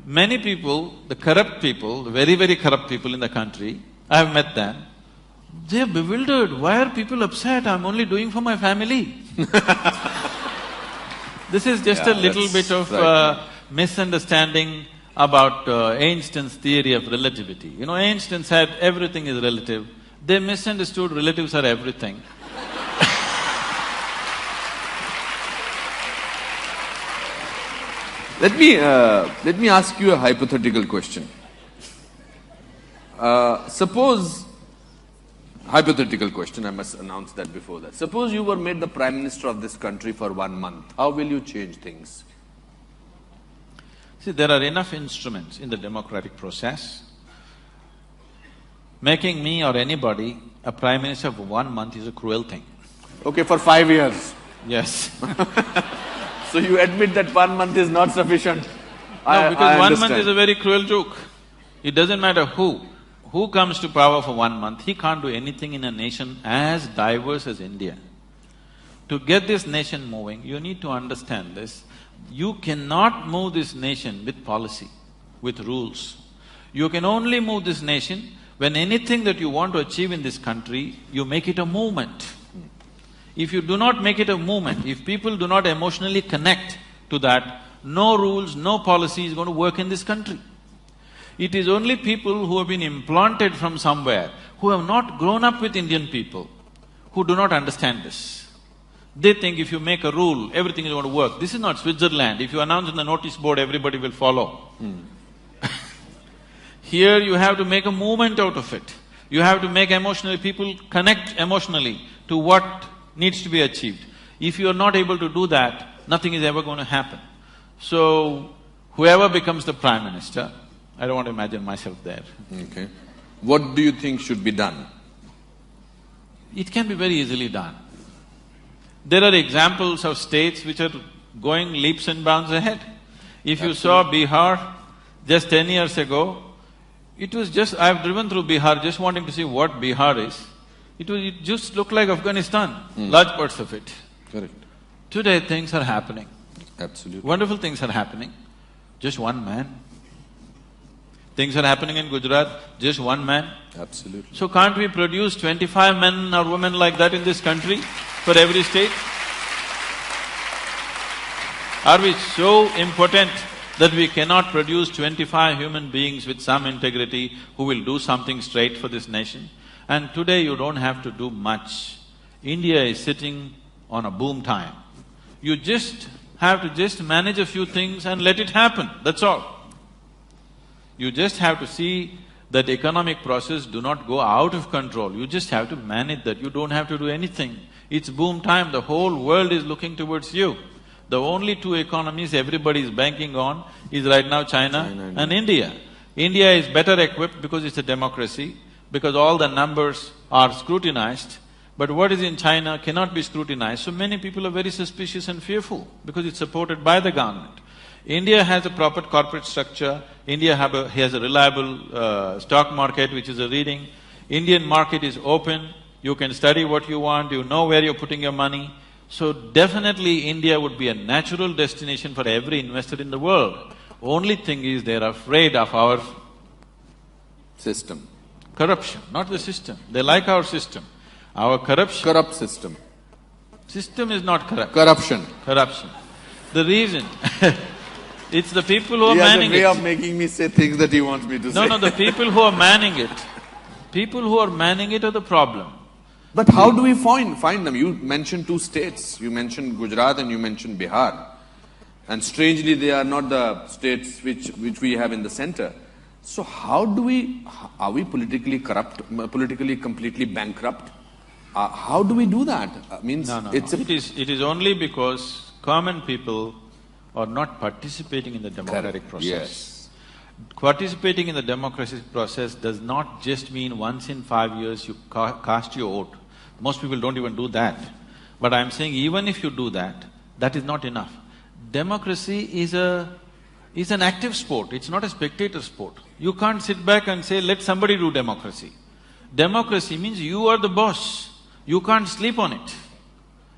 S2: many people, the corrupt people, the very, very corrupt people in the country, I have met them, they're bewildered. Why are people upset? I'm only doing for my family. This is just a little bit of misunderstanding about Einstein's theory of relativity. You know, Einstein said everything is relative. They misunderstood relatives are everything.
S1: Let me ask you a hypothetical question. Hypothetical question, I must announce that before that. Suppose you were made the Prime Minister of this country for 1 month, how will you change things?
S2: See, there are enough instruments in the democratic process. Making me or anybody a Prime Minister for 1 month is a cruel thing.
S1: Okay, for 5 years.
S2: Yes.
S1: So you admit that 1 month is not sufficient?
S2: No, because 1 month is a very cruel joke. It doesn't matter who comes to power for 1 month, he can't do anything in a nation as diverse as India. To get this nation moving, you need to understand this. You cannot move this nation with policy, with rules. You can only move this nation When anything that you want to achieve in this country, you make it a movement. If you do not make it a movement, if people do not emotionally connect to that, no rules, no policy is going to work in this country. It is only people who have been implanted from somewhere, who have not grown up with Indian people, who do not understand this. They think if you make a rule, everything is going to work. This is not Switzerland. If you announce on the notice board, everybody will follow. Here you have to make a movement out of it. You have to make people connect emotionally to what needs to be achieved. If you are not able to do that, nothing is ever going to happen. So, whoever becomes the Prime Minister, I don't want to imagine myself there.
S1: Okay. What do you think should be done?
S2: It can be very easily done. There are examples of states which are going leaps and bounds ahead. If you saw Bihar just 10 years ago, it was just… I've driven through Bihar just wanting to see what Bihar is. It just looked like Afghanistan, large parts of it.
S1: Correct.
S2: Today things are happening.
S1: Absolutely.
S2: Wonderful things are happening. Just one man. Things are happening in Gujarat, just one man.
S1: Absolutely.
S2: So can't we produce 25 men or women like that in this country for every state? Are we so impotent that we cannot produce 25 human beings with some integrity who will do something straight for this nation? And today you don't have to do much. India is sitting on a boom time. You just have to just manage a few things and let it happen, that's all. You just have to see that economic process do not go out of control. You just have to manage that. You don't have to do anything. It's boom time, the whole world is looking towards you. The only two economies everybody is banking on is right now China and India. India is better equipped because it's a democracy, because all the numbers are scrutinized, but what is in China cannot be scrutinized. So many people are very suspicious and fearful because it's supported by the government. India has a proper corporate structure, India has a reliable stock market which is a reading. Indian market is open, you can study what you want, you know where you're putting your money. So definitely India would be a natural destination for every investor in the world. Only thing is they're afraid of our…
S1: System.
S2: Corruption, not the system. They like our system. Our corruption…
S1: Corrupt system.
S2: System is not corrupt.
S1: Corruption.
S2: Corruption. The reason it's the people who are
S1: He has
S2: manning
S1: a way
S2: it.
S1: of making me say things that he wants me to say.
S2: No, the people who are manning it. People who are manning it are the problem.
S1: But how do we find them? You mentioned two states. You mentioned Gujarat and you mentioned Bihar. And strangely, they are not the states which we have in the center. So how do we… are we politically corrupt, politically completely bankrupt? How do we do that?
S2: No. It is only because common people are not participating in the democratic process.
S1: Yes.
S2: Participating in the democratic process does not just mean once in 5 years you cast your vote. Most people don't even do that. But I'm saying even if you do that, that is not enough. Democracy is an active sport, it's not a spectator sport. You can't sit back and say, let somebody do democracy. Democracy means you are the boss, you can't sleep on it.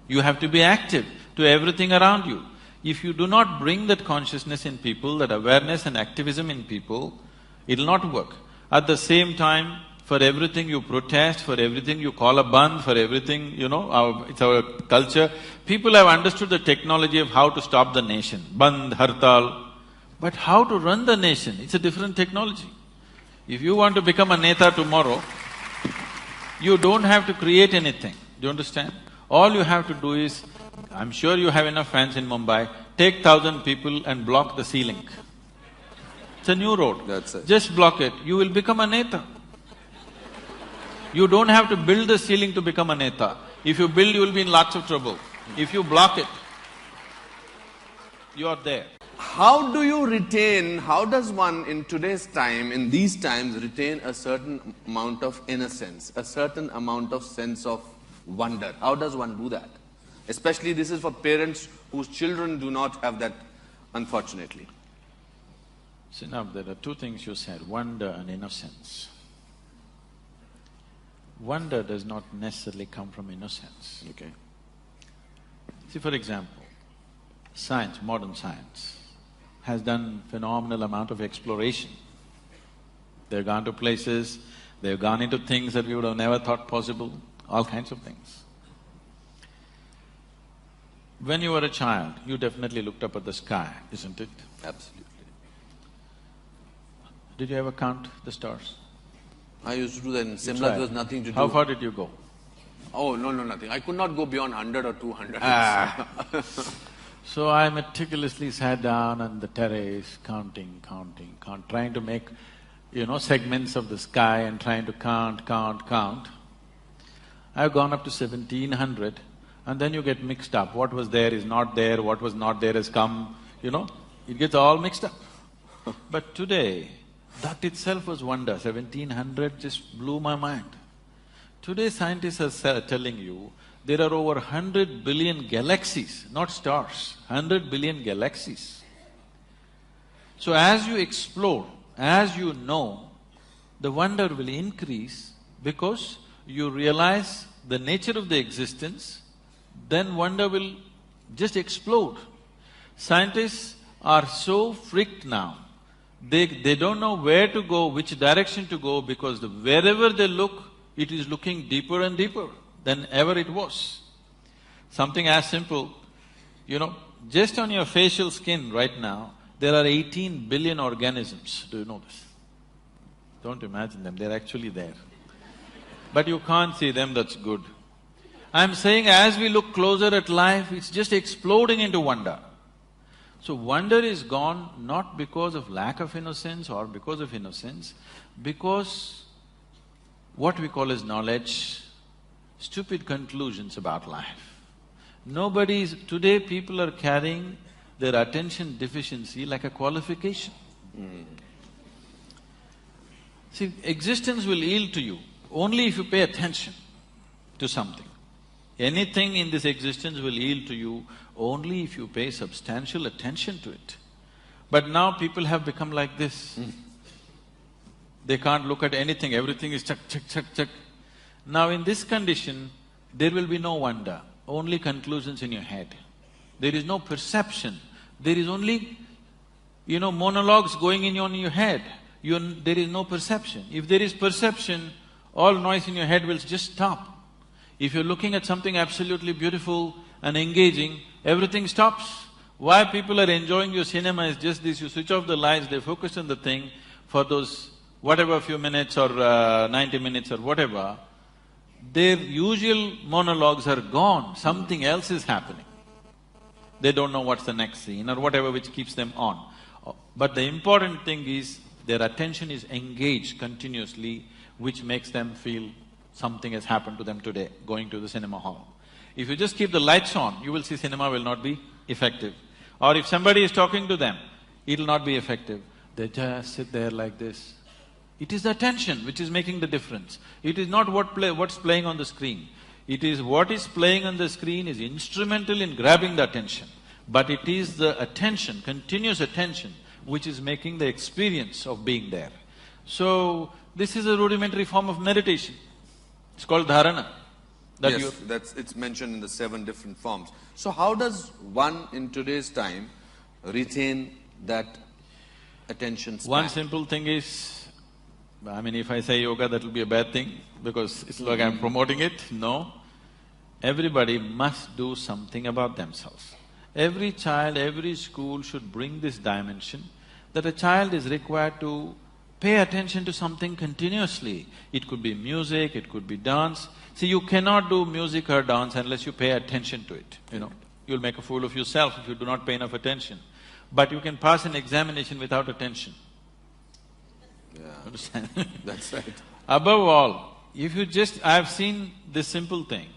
S2: You have to be active to everything around you. If you do not bring that consciousness in people, that awareness and activism in people, it'll not work. At the same time, for everything you protest, for everything you call a bandh, for everything, it's our culture. People have understood the technology of how to stop the nation, bandh, hartal. But how to run the nation, it's a different technology. If you want to become a neta tomorrow, you don't have to create anything, do you understand? All you have to do is, I'm sure you have enough fans in Mumbai, take 1,000 people and block the sea link. It's a new road.
S1: That's it.
S2: Just block it, you will become a neta. You don't have to build the ceiling to become a neta. If you build, you will be in lots of trouble. If you block it, you are there.
S1: How do you retain… how does one in today's time, in these times, retain a certain amount of innocence, a certain amount of sense of wonder? How does one do that? Especially this is for parents whose children do not have that, unfortunately.
S2: See, now there are two things you said, wonder and innocence. Wonder does not necessarily come from innocence.
S1: Okay.
S2: See, for example, science, modern science, has done phenomenal amount of exploration. They've gone to places, They've gone into things that we would have never thought possible, all kinds of things. When you were a child, you definitely looked up at the sky, isn't it?
S1: Absolutely.
S2: Did you ever count the stars?
S1: I used to do that in Simla,
S2: tried.
S1: there was nothing to do.
S2: How far did you go?
S1: Oh, no, nothing. I could not go beyond 100 or 200.
S2: So I meticulously sat down on the terrace, counting, trying to make, segments of the sky and trying to count. I've gone up to 1700, and then you get mixed up. What was there is not there, what was not there has come, it gets all mixed up. But today, that itself was wonder. 1700 just blew my mind. Today scientists are telling you there are over 100 billion galaxies, not stars, 100 billion galaxies. So as you explore, as you know, the wonder will increase because you realize the nature of the existence, then wonder will just explode. Scientists are so freaked now, they don't know where to go, which direction to go, because wherever they look, it is looking deeper and deeper than ever it was. Something as simple, just on your facial skin right now, there are 18 billion organisms. Do you know this? Don't imagine them, they're actually there. But you can't see them, that's good. I'm saying as we look closer at life, it's just exploding into wonder. So wonder is gone not because of lack of innocence or because of innocence, because what we call as knowledge, stupid conclusions about life. Today people are carrying their attention deficiency like a qualification. See, existence will yield to you only if you pay attention to something. Anything in this existence will yield to you only if you pay substantial attention to it. But now people have become like this. They can't look at anything, everything is check. Now in this condition, there will be no wonder, only conclusions in your head. There is no perception, there is only, monologues going in on your head. There is no perception. If there is perception, all noise in your head will just stop. If you're looking at something absolutely beautiful and engaging, everything stops. Why people are enjoying your cinema is just this, you switch off the lights, they focus on the thing for those whatever few minutes or 90 minutes or whatever, their usual monologues are gone, something else is happening. They don't know what's the next scene or whatever which keeps them on. But the important thing is their attention is engaged continuously, which makes them feel something has happened to them today, going to the cinema hall. If you just keep the lights on, you will see cinema will not be effective. Or if somebody is talking to them, it'll not be effective. They just sit there like this. It is the attention which is making the difference. It is not what's playing on the screen. It is what is playing on the screen is instrumental in grabbing the attention. But it is the attention, continuous attention, which is making the experience of being there. So, this is a rudimentary form of meditation. It's called dharana.
S1: It's mentioned in the 7 different forms. So how does one in today's time retain that attention span?
S2: One simple thing is, if I say yoga, that will be a bad thing because it's like I'm promoting it. No. Everybody must do something about themselves. Every child, every school should bring this dimension that a child is required to pay attention to something continuously. It could be music, it could be dance. See, you cannot do music or dance unless you pay attention to it, You'll make a fool of yourself if you do not pay enough attention. But you can pass an examination without attention.
S1: Yeah.
S2: Understand?
S1: That's right.
S2: Above all, if you I've seen this simple thing.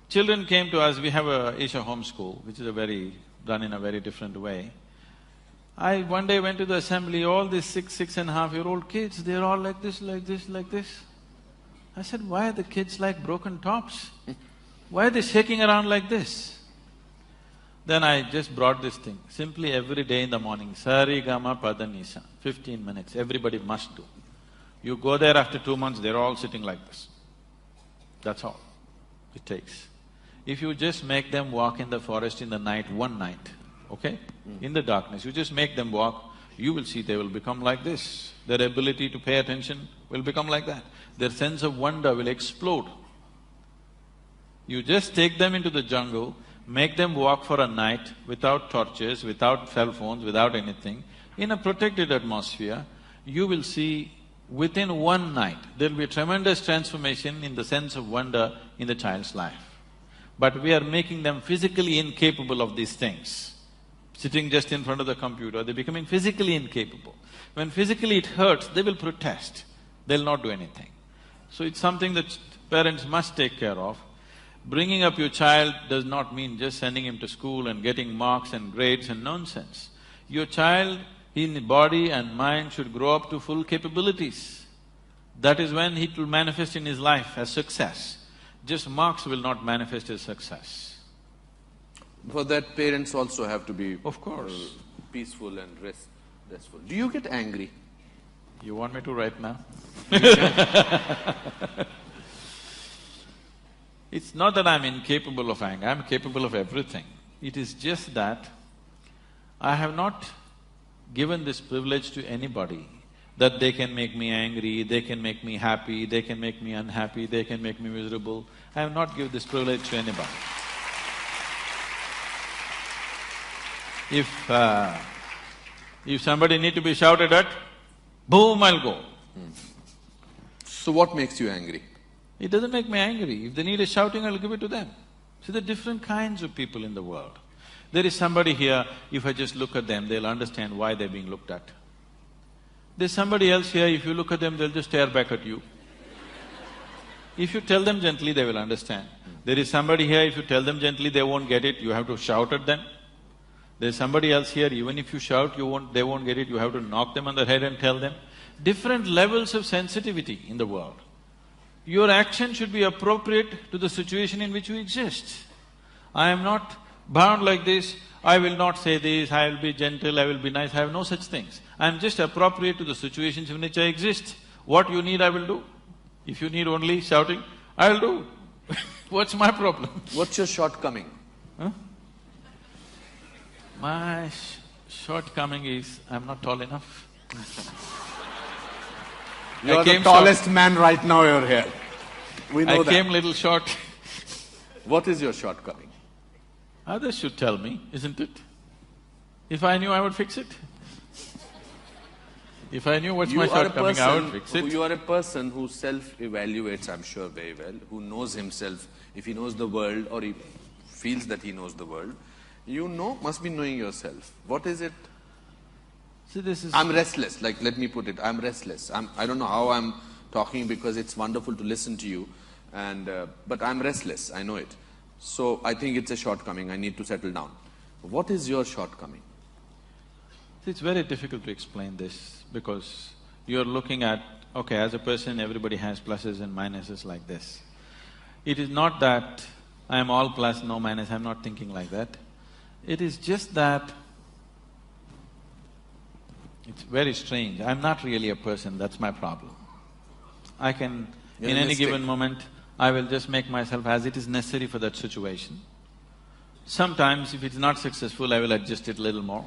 S2: Children came to us, we have a Isha home school, which is done in a very different way. I one day went to the assembly, all these 6.5-year-old kids, they're all like this. I said, why are the kids like broken tops? Why are they shaking around like this? Then I just brought this thing, simply every day in the morning, Sari Gama Pada Nisa, 15 minutes, everybody must do. You go there after 2 months, they're all sitting like this. That's all it takes. If you just make them walk in the forest in the night, one night, okay? In the darkness, you just make them walk, you will see they will become like this. Their ability to pay attention will become like that. Their sense of wonder will explode. You just take them into the jungle, make them walk for a night without torches, without cell phones, without anything, in a protected atmosphere, you will see within one night, there'll be a tremendous transformation in the sense of wonder in the child's life. But we are making them physically incapable of these things. Sitting just in front of the computer, they're becoming physically incapable. When physically it hurts, they will protest, they'll not do anything. So it's something that parents must take care of. Bringing up your child does not mean just sending him to school and getting marks and grades and nonsense. Your child in body and mind should grow up to full capabilities. That is when it will manifest in his life as success. Just marks will not manifest as success.
S1: For that, parents also have to be…
S2: Of course.
S1: Peaceful and restful. Do you get angry?
S2: You want me to right now? It's not that I'm incapable of anger, I'm capable of everything. It is just that I have not given this privilege to anybody that they can make me angry, they can make me happy, they can make me unhappy, they can make me miserable. I have not given this privilege to anybody. If somebody need to be shouted at, boom, I'll go.
S1: So what makes you angry?
S2: It doesn't make me angry. If they need a shouting, I'll give it to them. See, there are different kinds of people in the world. There is somebody here, if I just look at them, they'll understand why they're being looked at. There's somebody else here, if you look at them, they'll just stare back at you. If you tell them gently, they will understand. There is somebody here, if you tell them gently, they won't get it, you have to shout at them. There's somebody else here, even if you shout, they won't get it, you have to knock them on the head and tell them. Different levels of sensitivity in the world. Your action should be appropriate to the situation in which you exist. I am not bound like this, I will not say this, I will be gentle, I will be nice, I have no such things. I am just appropriate to the situations in which I exist. What you need, I will do. If you need only shouting, I will do. What's my problem?
S1: What's your shortcoming?
S2: Huh? My shortcoming is, I'm not tall enough.
S1: You're the tallest man right now, you're here. We know that.
S2: I came little short.
S1: What is your shortcoming?
S2: Others should tell me, isn't it? If I knew, I would fix it. If I knew what's my shortcoming, I would fix it.
S1: You are a person who self-evaluates, I'm sure, very well, who knows himself. If he knows the world or he feels that he knows the world, you know, must be knowing yourself. What is it?
S2: See, this is…
S1: I'm restless, like let me put it, I'm restless. I don't know how I'm talking because it's wonderful to listen to you, but I'm restless, I know it. So I think it's a shortcoming, I need to settle down. What is your shortcoming?
S2: See, it's very difficult to explain this because you're looking at, okay, as a person everybody has pluses and minuses like this. It is not that I am all plus, no minus, I'm not thinking like that. It is just that it's very strange. I'm not really a person, that's my problem. I can… in any given moment, I will just make myself as it is necessary for that situation. Sometimes if it's not successful, I will adjust it a little more.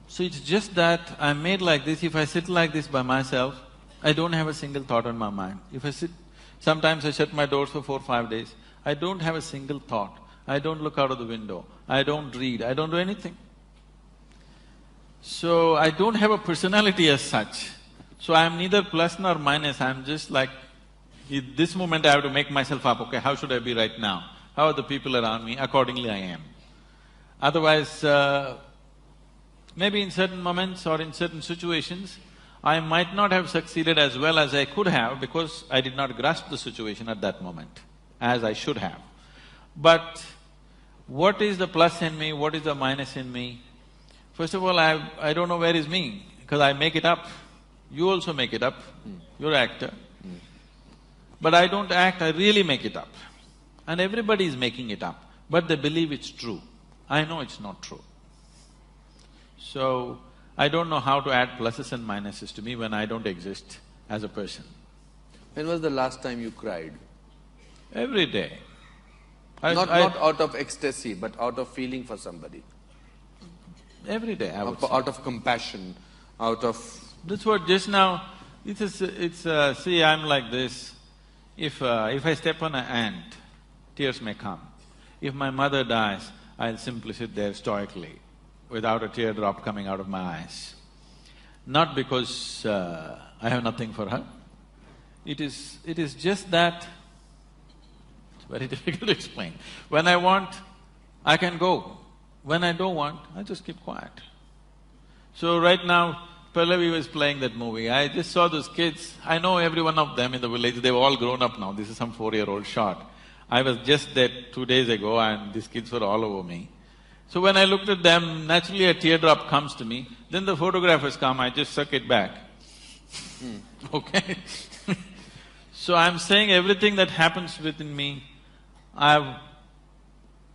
S2: So it's just that I'm made like this, if I sit like this by myself, I don't have a single thought on my mind. If I sit… sometimes I shut my doors for 4-5 days, I don't have a single thought. I don't look out of the window, I don't read, I don't do anything. So, I don't have a personality as such. So, I'm neither plus nor minus, I'm just like, in this moment I have to make myself up, okay, how should I be right now? How are the people around me? Accordingly I am. Otherwise, maybe in certain moments or in certain situations, I might not have succeeded as well as I could have because I did not grasp the situation at that moment, as I should have. But what is the plus in me, what is the minus in me? First of all, I don't know where is me, because I make it up. You also make it up, you're an actor. But I don't act, I really make it up. And everybody is making it up, but they believe it's true. I know it's not true. So, I don't know how to add pluses and minuses to me when I don't exist as a person.
S1: When was the last time you cried?
S2: Every day.
S1: Not out of ecstasy, but out of feeling for somebody.
S2: Every day, I would say.
S1: Out of compassion, out of…
S2: That's what just now, see, I'm like this. If I step on an ant, tears may come. If my mother dies, I'll simply sit there stoically, without a teardrop coming out of my eyes. Not because I have nothing for her. It is just that, it's very difficult to explain. When I want, I can go. When I don't want, I just keep quiet. So right now, Pallavi was playing that movie. I just saw those kids. I know every one of them in the village. They've all grown up now. This is some 4-year-old shot. I was just there 2 days ago and these kids were all over me. So when I looked at them, naturally a teardrop comes to me. Then the photographers come, I just suck it back. Okay? So I'm saying everything that happens within me, I've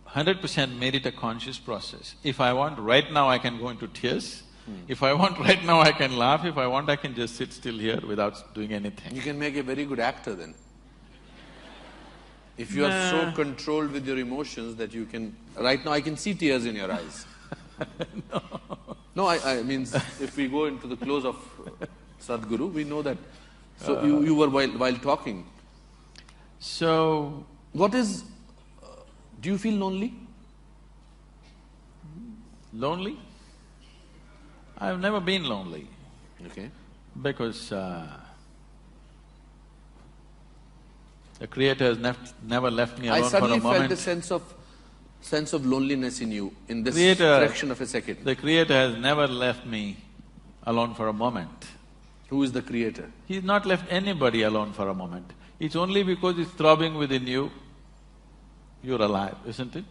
S2: 100% made it a conscious process. If I want right now, I can go into tears. If I want right now, I can laugh. If I want, I can just sit still here without doing anything.
S1: You can make a very good actor then. If you are so controlled with your emotions that you can… Right now I can see tears in your eyes. No, I mean, if we go into the close of Sadhguru, we know that. So you were while talking.
S2: So…
S1: What is… do you feel lonely?
S2: Lonely? I've never been lonely.
S1: Okay.
S2: Because the Creator has never left me alone for a moment.
S1: I suddenly felt a sense of loneliness in you in this fraction of a second.
S2: The Creator has never left me alone for a moment.
S1: Who is the Creator?
S2: He's not left anybody alone for a moment. It's only because it's throbbing within you, you're alive, isn't it?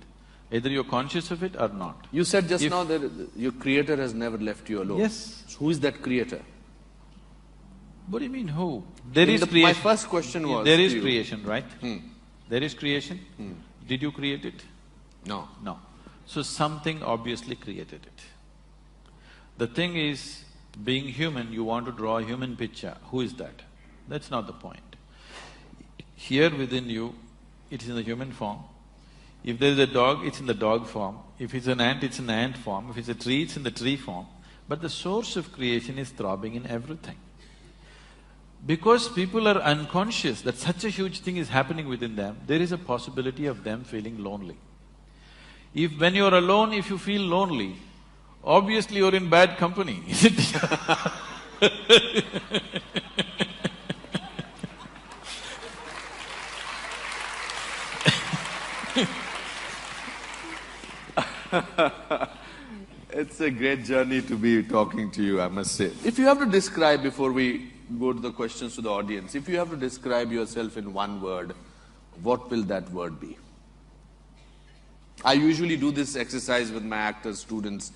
S2: Either you're conscious of it or not.
S1: You said just now that your Creator has never left you alone.
S2: Yes.
S1: So who is that Creator?
S2: What do you mean, who? There is creation.
S1: My first question was…
S2: There is creation, right? There is creation. Did you create it?
S1: No.
S2: No. So something obviously created it. The thing is, being human, you want to draw a human picture. Who is that? That's not the point. Here within you, it is in the human form. If there is a dog, it's in the dog form. If it's an ant, it's in the ant form. If it's a tree, it's in the tree form. But the source of creation is throbbing in everything. Because people are unconscious that such a huge thing is happening within them, there is a possibility of them feeling lonely. If when you're alone, if you feel lonely, obviously you're in bad company, isn't it?
S1: It's a great journey to be talking to you, I must say. If you have to describe, before we go to the questions to the audience, if you have to describe yourself in one word, what will that word be? I usually do this exercise with my actors, students,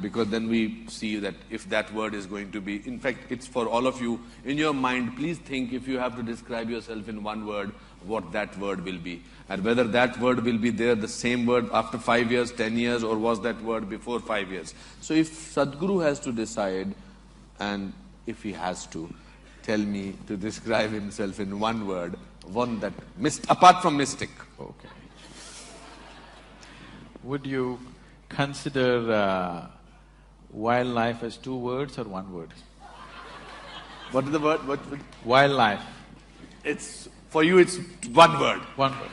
S1: because then we see that if that word is going to be… In fact, it's for all of you. In your mind, please think, if you have to describe yourself in one word, what that word will be. And whether that word will be there, the same word after 5 years, 10 years, or was that word before 5 years. So if Sadhguru has to decide, and if he has to, tell me to describe himself in one word, one that… apart from mystic.
S2: Okay. Would you consider wildlife as 2 words or 1 word?
S1: What is the word?
S2: Wildlife.
S1: It's… for you it's 1 word.
S2: 1 word.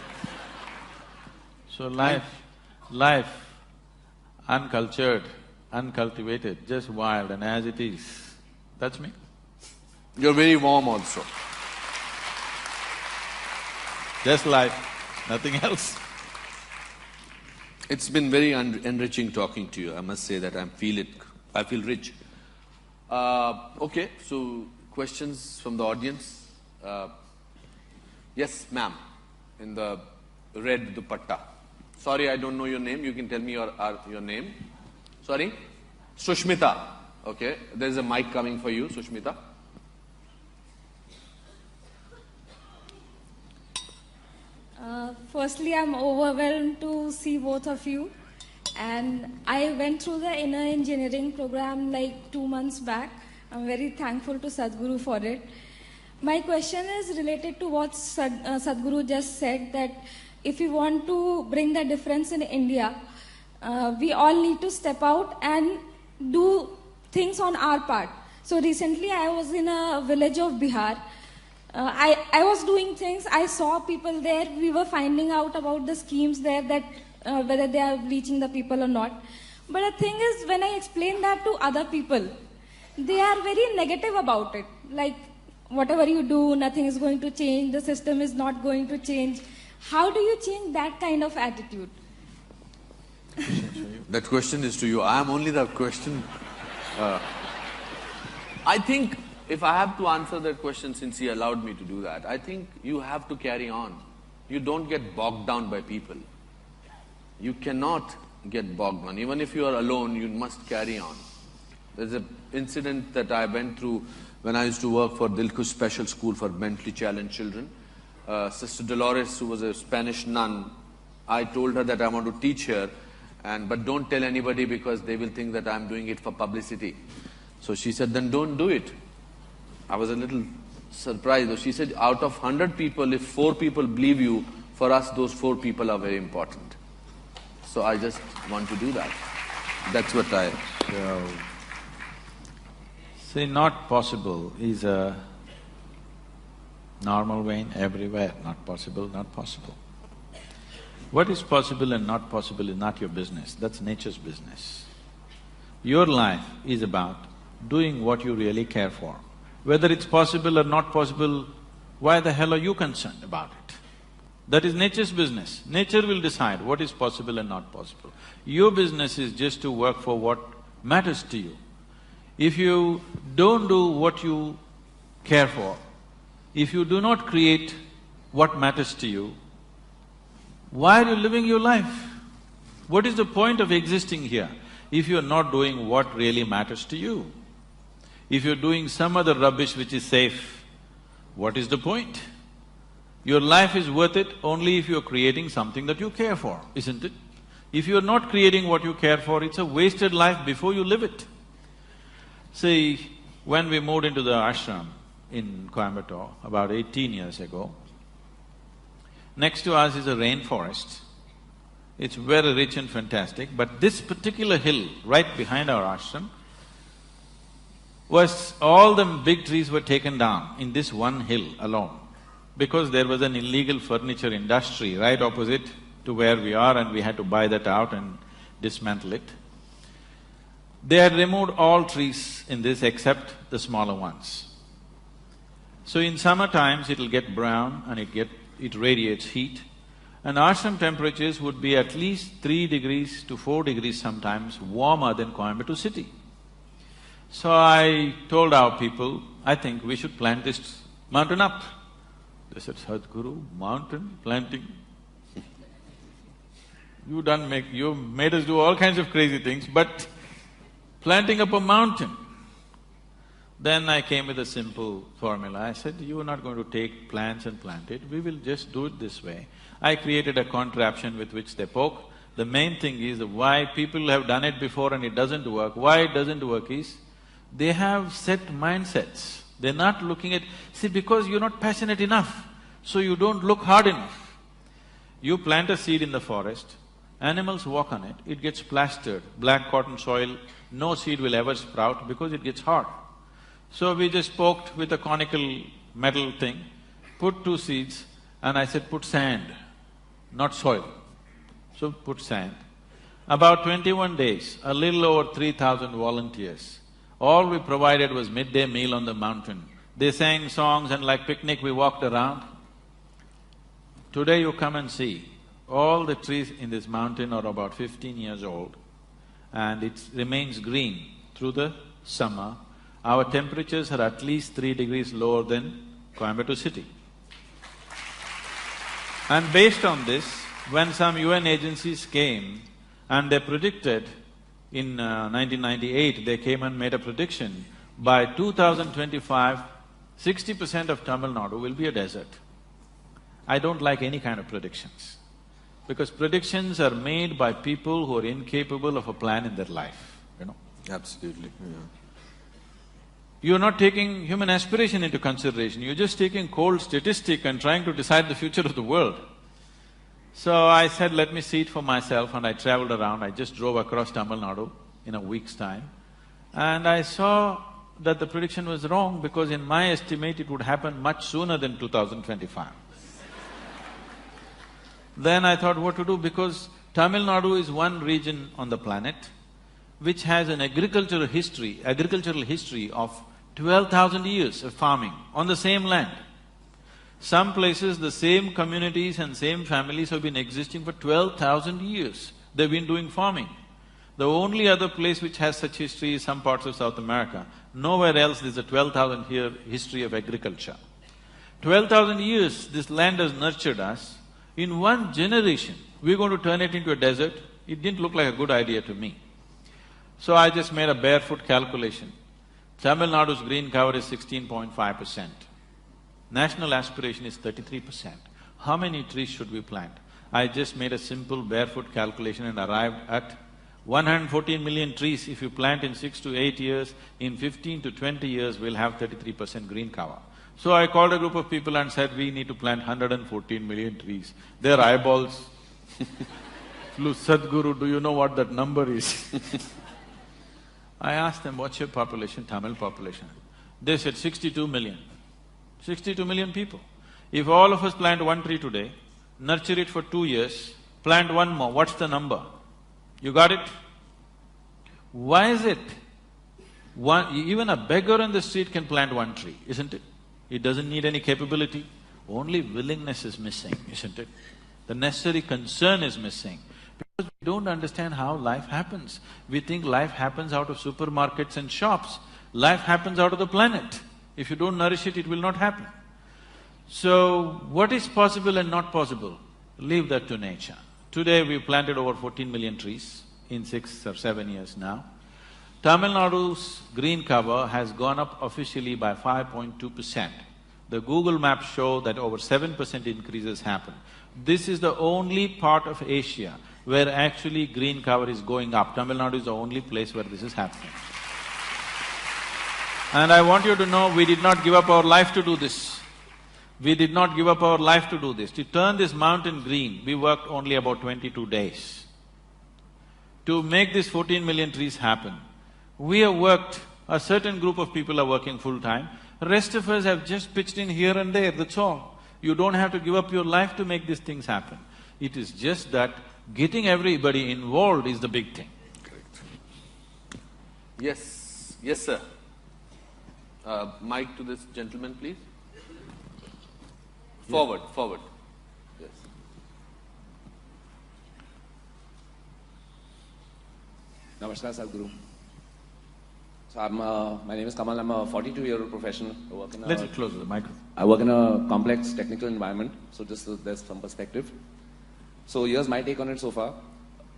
S2: So life, uncultured, uncultivated, just wild and as it is, that's me.
S1: You're very warm also.
S2: Just life, nothing else.
S1: It's been very enriching talking to you, I must say that I feel rich. Okay, so questions from the audience? Yes, ma'am, in the red dupatta. Sorry, I don't know your name, you can tell me your name. Sorry? Sushmita. Okay, there's a mic coming for you, Sushmita.
S3: Firstly, I'm overwhelmed to see both of you. And I went through the inner engineering program like 2 months back. I'm very thankful to Sadhguru for it. My question is related to what Sadhguru just said, that if you want to bring the difference in India, we all need to step out and do things on our part. So recently I was in a village of Bihar. I was doing things, I saw people there, we were finding out about the schemes there, that whether they are reaching the people or not. But the thing is, when I explain that to other people, they are very negative about it. Like, whatever you do, nothing is going to change, the system is not going to change. How do you change that kind of attitude?
S1: That question is to you. I am only the question. I think if I have to answer that question, since he allowed me to do that, I think you have to carry on. You don't get bogged down by people. You cannot get bogged down. Even if you are alone, you must carry on. There's an incident that I went through when I used to work for Dilkush Special School for mentally challenged children. Sister Dolores, who was a Spanish nun, I told her that I want to teach here, but don't tell anybody because they will think that I'm doing it for publicity. So she said, then don't do it. I was a little surprised. She said, out of 100 people, if 4 people believe you, for us those 4 people are very important. So I just want to do that. That's what I…
S2: See, not possible is a normal vein everywhere. Not possible, not possible. What is possible and not possible is not your business, that's nature's business. Your life is about doing what you really care for. Whether it's possible or not possible, why the hell are you concerned about it? That is nature's business. Nature will decide what is possible and not possible. Your business is just to work for what matters to you. If you don't do what you care for, if you do not create what matters to you, why are you living your life? What is the point of existing here if you're not doing what really matters to you? If you're doing some other rubbish which is safe, what is the point? Your life is worth it only if you're creating something that you care for, isn't it? If you're not creating what you care for, it's a wasted life before you live it. See, when we moved into the ashram in Coimbatore about 18 years ago, next to us is a rainforest. It's very rich and fantastic, but this particular hill right behind our ashram all the big trees were taken down in this one hill alone because there was an illegal furniture industry right opposite to where we are and we had to buy that out and dismantle it. They had removed all trees in this except the smaller ones. So in summer times it'll get brown and it radiates heat, and ashram temperatures would be at least 3 degrees to 4 degrees sometimes warmer than Coimbatore city. So I told our people, I think we should plant this mountain up. They said, Sadhguru, mountain planting? You made us do all kinds of crazy things, but planting up a mountain. Then I came with a simple formula. I said, you are not going to take plants and plant it, we will just do it this way. I created a contraption with which they poke. The main thing is why people have done it before and it doesn't work. Why it doesn't work is, they have set mindsets. They're not looking at… See, because you're not passionate enough, so you don't look hard enough. You plant a seed in the forest, animals walk on it, it gets plastered, black cotton soil, no seed will ever sprout because it gets hard. So we just poked with a conical metal thing, put 2 seeds, and I said, put sand, not soil. So put sand. About 21 days, a little over 3,000 volunteers. All we provided was midday meal on the mountain. They sang songs and like picnic we walked around. Today you come and see, all the trees in this mountain are about 15 years old and it remains green through the summer. Our temperatures are at least 3 degrees lower than Coimbatore city. And based on this, when some UN agencies came and they predicted in 1998, they came and made a prediction, by 2025, 60% of Tamil Nadu will be a desert. I don't like any kind of predictions, because predictions are made by people who are incapable of a plan in their life, you know.
S1: Absolutely, yeah.
S2: You're not taking human aspiration into consideration, you're just taking cold statistic and trying to decide the future of the world. So I said, let me see it for myself, and I traveled around. I just drove across Tamil Nadu in a week's time. And I saw that the prediction was wrong because in my estimate it would happen much sooner than 2025. Then I thought what to do, because Tamil Nadu is one region on the planet which has an agricultural history of 12,000 years of farming on the same land. Some places the same communities and same families have been existing for 12,000 years. They've been doing farming. The only other place which has such history is some parts of South America. Nowhere else there's a 12,000 year history of agriculture. 12,000 years this land has nurtured us. In one generation, we're going to turn it into a desert. It didn't look like a good idea to me. So I just made a barefoot calculation. Tamil Nadu's green cover is 16.5%. National aspiration is 33%. How many trees should we plant? I just made a simple barefoot calculation and arrived at 114 million trees. If you plant in 6 to 8 years, in 15 to 20 years, we'll have 33% green cover. So I called a group of people and said, we need to plant 114 million trees. Their eyeballs flew, Sadhguru, do you know what that number is? I asked them, what's your population, Tamil population? They said 62 million. 62 million people. If all of us plant one tree today, nurture it for 2 years, plant one more, what's the number? You got it? Why is it? Even a beggar on the street can plant one tree, isn't it? It doesn't need any capability. Only willingness is missing, isn't it? The necessary concern is missing. Because we don't understand how life happens. We think life happens out of supermarkets and shops. Life happens out of the planet. If you don't nourish it, it will not happen. So, what is possible and not possible? Leave that to nature. Today we've planted over 14 million trees in 6 or 7 years now. Tamil Nadu's green cover has gone up officially by 5.2%. The Google Maps show that over 7% increases happen. This is the only part of Asia where actually green cover is going up. Tamil Nadu is the only place where this is happening. And I want you to know, we did not give up our life to do this. We did not give up our life to do this. To turn this mountain green, we worked only about 22 days. To make this 14 million trees happen, we have worked, a certain group of people are working full-time, rest of us have just pitched in here and there, that's all. You don't have to give up your life to make these things happen. It is just that getting everybody involved is the big thing.
S1: Correct. Yes, yes, sir. Mic to this gentleman, please. Forward, forward. Yes.
S4: Namaskar, Sadhguru. So my name is Kamal. I'm a 42-year-old professional. I work in a,
S2: Little closer to the microphone.
S4: I work in a complex technical environment. So just so there's some perspective. So here's my take on it so far.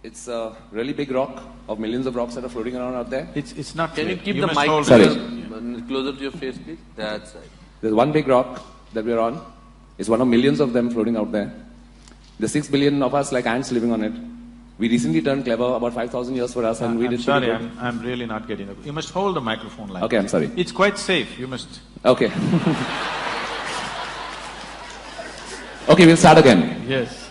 S4: It's a really big rock of millions of rocks that are floating around out there.
S2: It's not
S1: Can
S2: clear.
S1: you keep
S2: You
S1: the
S2: must
S1: mic
S2: hold
S4: Sorry.
S2: it.
S1: closer to your face, please? That's right.
S4: There's one big rock that we're on. It's one of millions of them floating out there. There's 6 billion of us like ants living on it. We recently turned clever, about 5,000 years for us, and we
S2: I'm
S4: did
S2: sorry,
S4: pretty good.
S2: I'm really not getting it. You must hold the microphone like
S4: Okay, I'm sorry.
S2: It's quite safe, you must…
S4: Okay. Okay, we'll start again.
S2: Yes.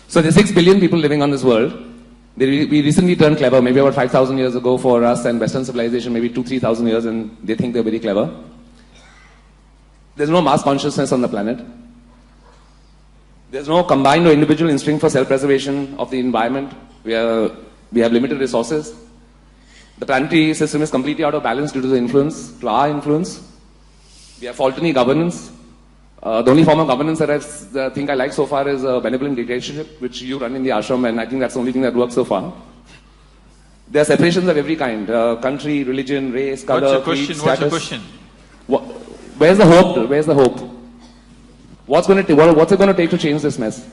S4: So there's 6 billion people living on this world. We recently turned clever, maybe about 5,000 years ago for us, and Western civilization maybe 2,000–3,000 years, and they think they're very clever. There's no mass consciousness on the planet. There's no combined or individual instinct for self-preservation of the environment. We have limited resources. The planetary system is completely out of balance due to our influence. We have faulty governance. The only form of governance that I think I like so far is a benevolent dictatorship, which you run in the ashram, and I think that's the only thing that works so far. There are separations of every kind, country, religion, race, color, creed, status.
S2: What's your question?
S4: Where's the hope? Where's the hope? What's it going to take to change this mess?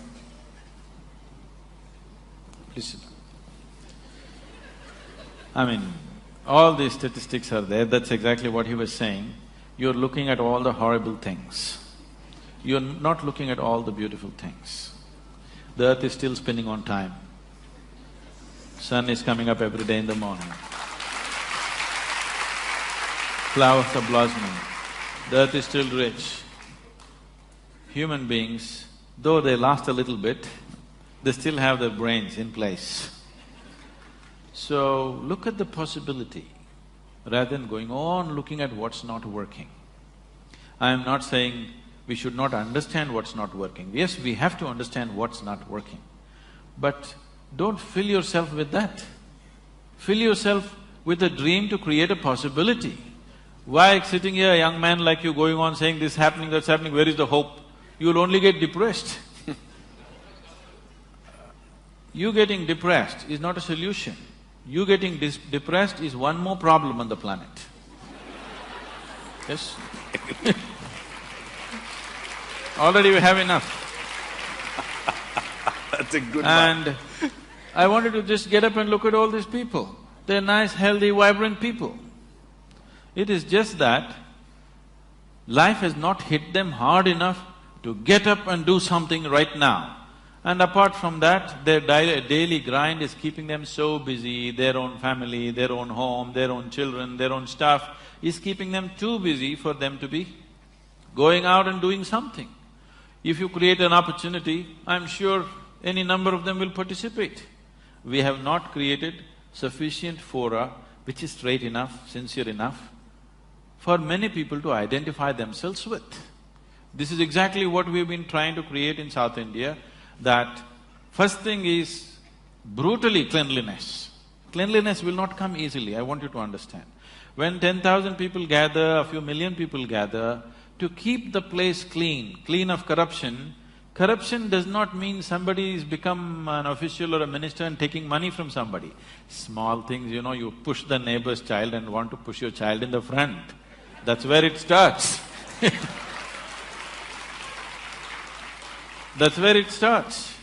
S2: Listen. I mean, all these statistics are there, that's exactly what he was saying. You're looking at all the horrible things. You're not looking at all the beautiful things. The earth is still spinning on time. Sun is coming up every day in the morning. Flowers are blossoming. The earth is still rich. Human beings though they lost a little bit, they still have their brains in place. So, look at the possibility rather than going on looking at what's not working. I am not saying we should not understand what's not working. Yes, we have to understand what's not working. But don't fill yourself with that. Fill yourself with a dream to create a possibility. Why sitting here, a young man like you going on saying this happening, that's happening, where is the hope? You'll only get depressed. You getting depressed is not a solution. You getting depressed is one more problem on the planet. Yes? Already we have enough.
S1: That's a good one.
S2: And I wanted to just get up and look at all these people. They're nice, healthy, vibrant people. It is just that life has not hit them hard enough to get up and do something right now. And apart from that, their daily grind is keeping them so busy, their own family, their own home, their own children, their own stuff is keeping them too busy for them to be going out and doing something. If you create an opportunity, I'm sure any number of them will participate. We have not created sufficient fora which is straight enough, sincere enough for many people to identify themselves with. This is exactly what we've been trying to create in South India, that first thing is brutally cleanliness. Cleanliness will not come easily, I want you to understand. When 10,000 people gather, a few million people gather, to keep the place clean, clean of corruption, corruption does not mean somebody's become an official or a minister and taking money from somebody. Small things, you push the neighbor's child and want to push your child in the front. That's where it starts. That's where it starts.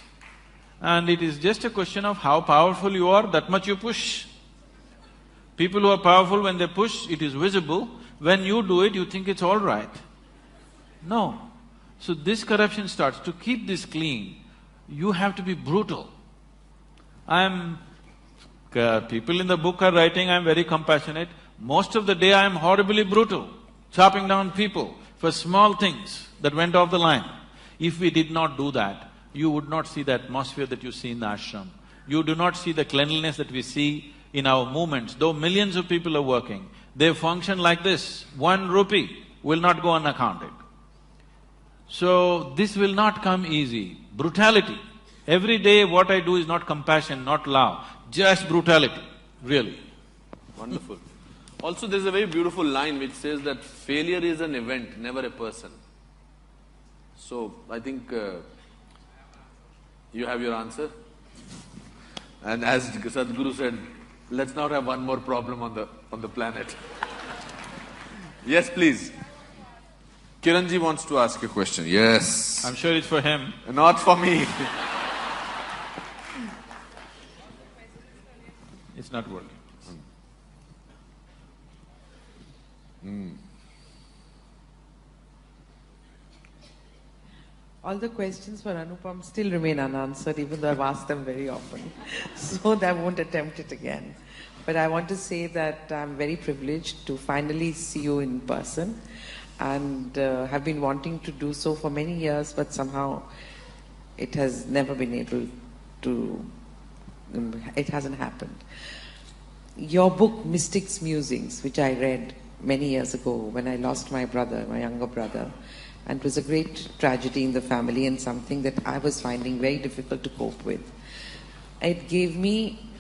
S2: And it is just a question of how powerful you are, that much you push. People who are powerful, when they push, it is visible. When you do it, you think it's all right. No. So this corruption starts. To keep this clean, you have to be brutal. People in the book are writing, I'm very compassionate. Most of the day I am horribly brutal, chopping down people for small things that went off the line. If we did not do that, you would not see the atmosphere that you see in the ashram. You do not see the cleanliness that we see in our movements. Though millions of people are working, they function like this. 1 rupee will not go unaccounted. So, this will not come easy. Brutality. Every day what I do is not compassion, not love, just brutality, really.
S1: Wonderful. Also, there's a very beautiful line which says that failure is an event, never a person. So, I think you have your answer. And as Sadhguru said, let's not have one more problem on the planet. Yes, please. Kiranji wants to ask a question. Yes.
S2: I'm sure it's for him.
S1: Not for me.
S2: It's not working.
S5: All the questions for Anupam still remain unanswered, even though I've asked them very often. So I won't attempt it again. But I want to say that I'm very privileged to finally see you in person, and have been wanting to do so for many years, but somehow it has never been able to… it hasn't happened. Your book, Mystics Musings, which I read many years ago when I lost my brother, my younger brother, and it was a great tragedy in the family and something that I was finding very difficult to cope with. It gave me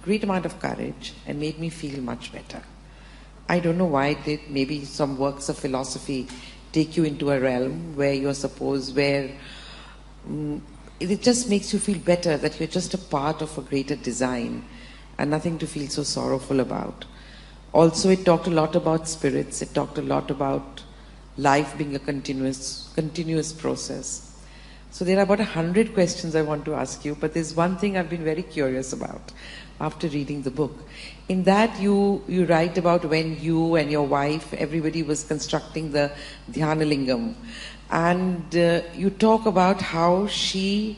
S5: great amount of courage and made me feel much better. I don't know why it did. Maybe some works of philosophy take you into a realm where you're supposed, where it just makes you feel better that you're just a part of a greater design and nothing to feel so sorrowful about. Also, it talked a lot about spirits. It talked a lot about life being a continuous process. So there are about 100 questions I want to ask you, but there's one thing I've been very curious about after reading the book. In that you write about when you and your wife, everybody was constructing the Dhyanalingam, and you talk about how her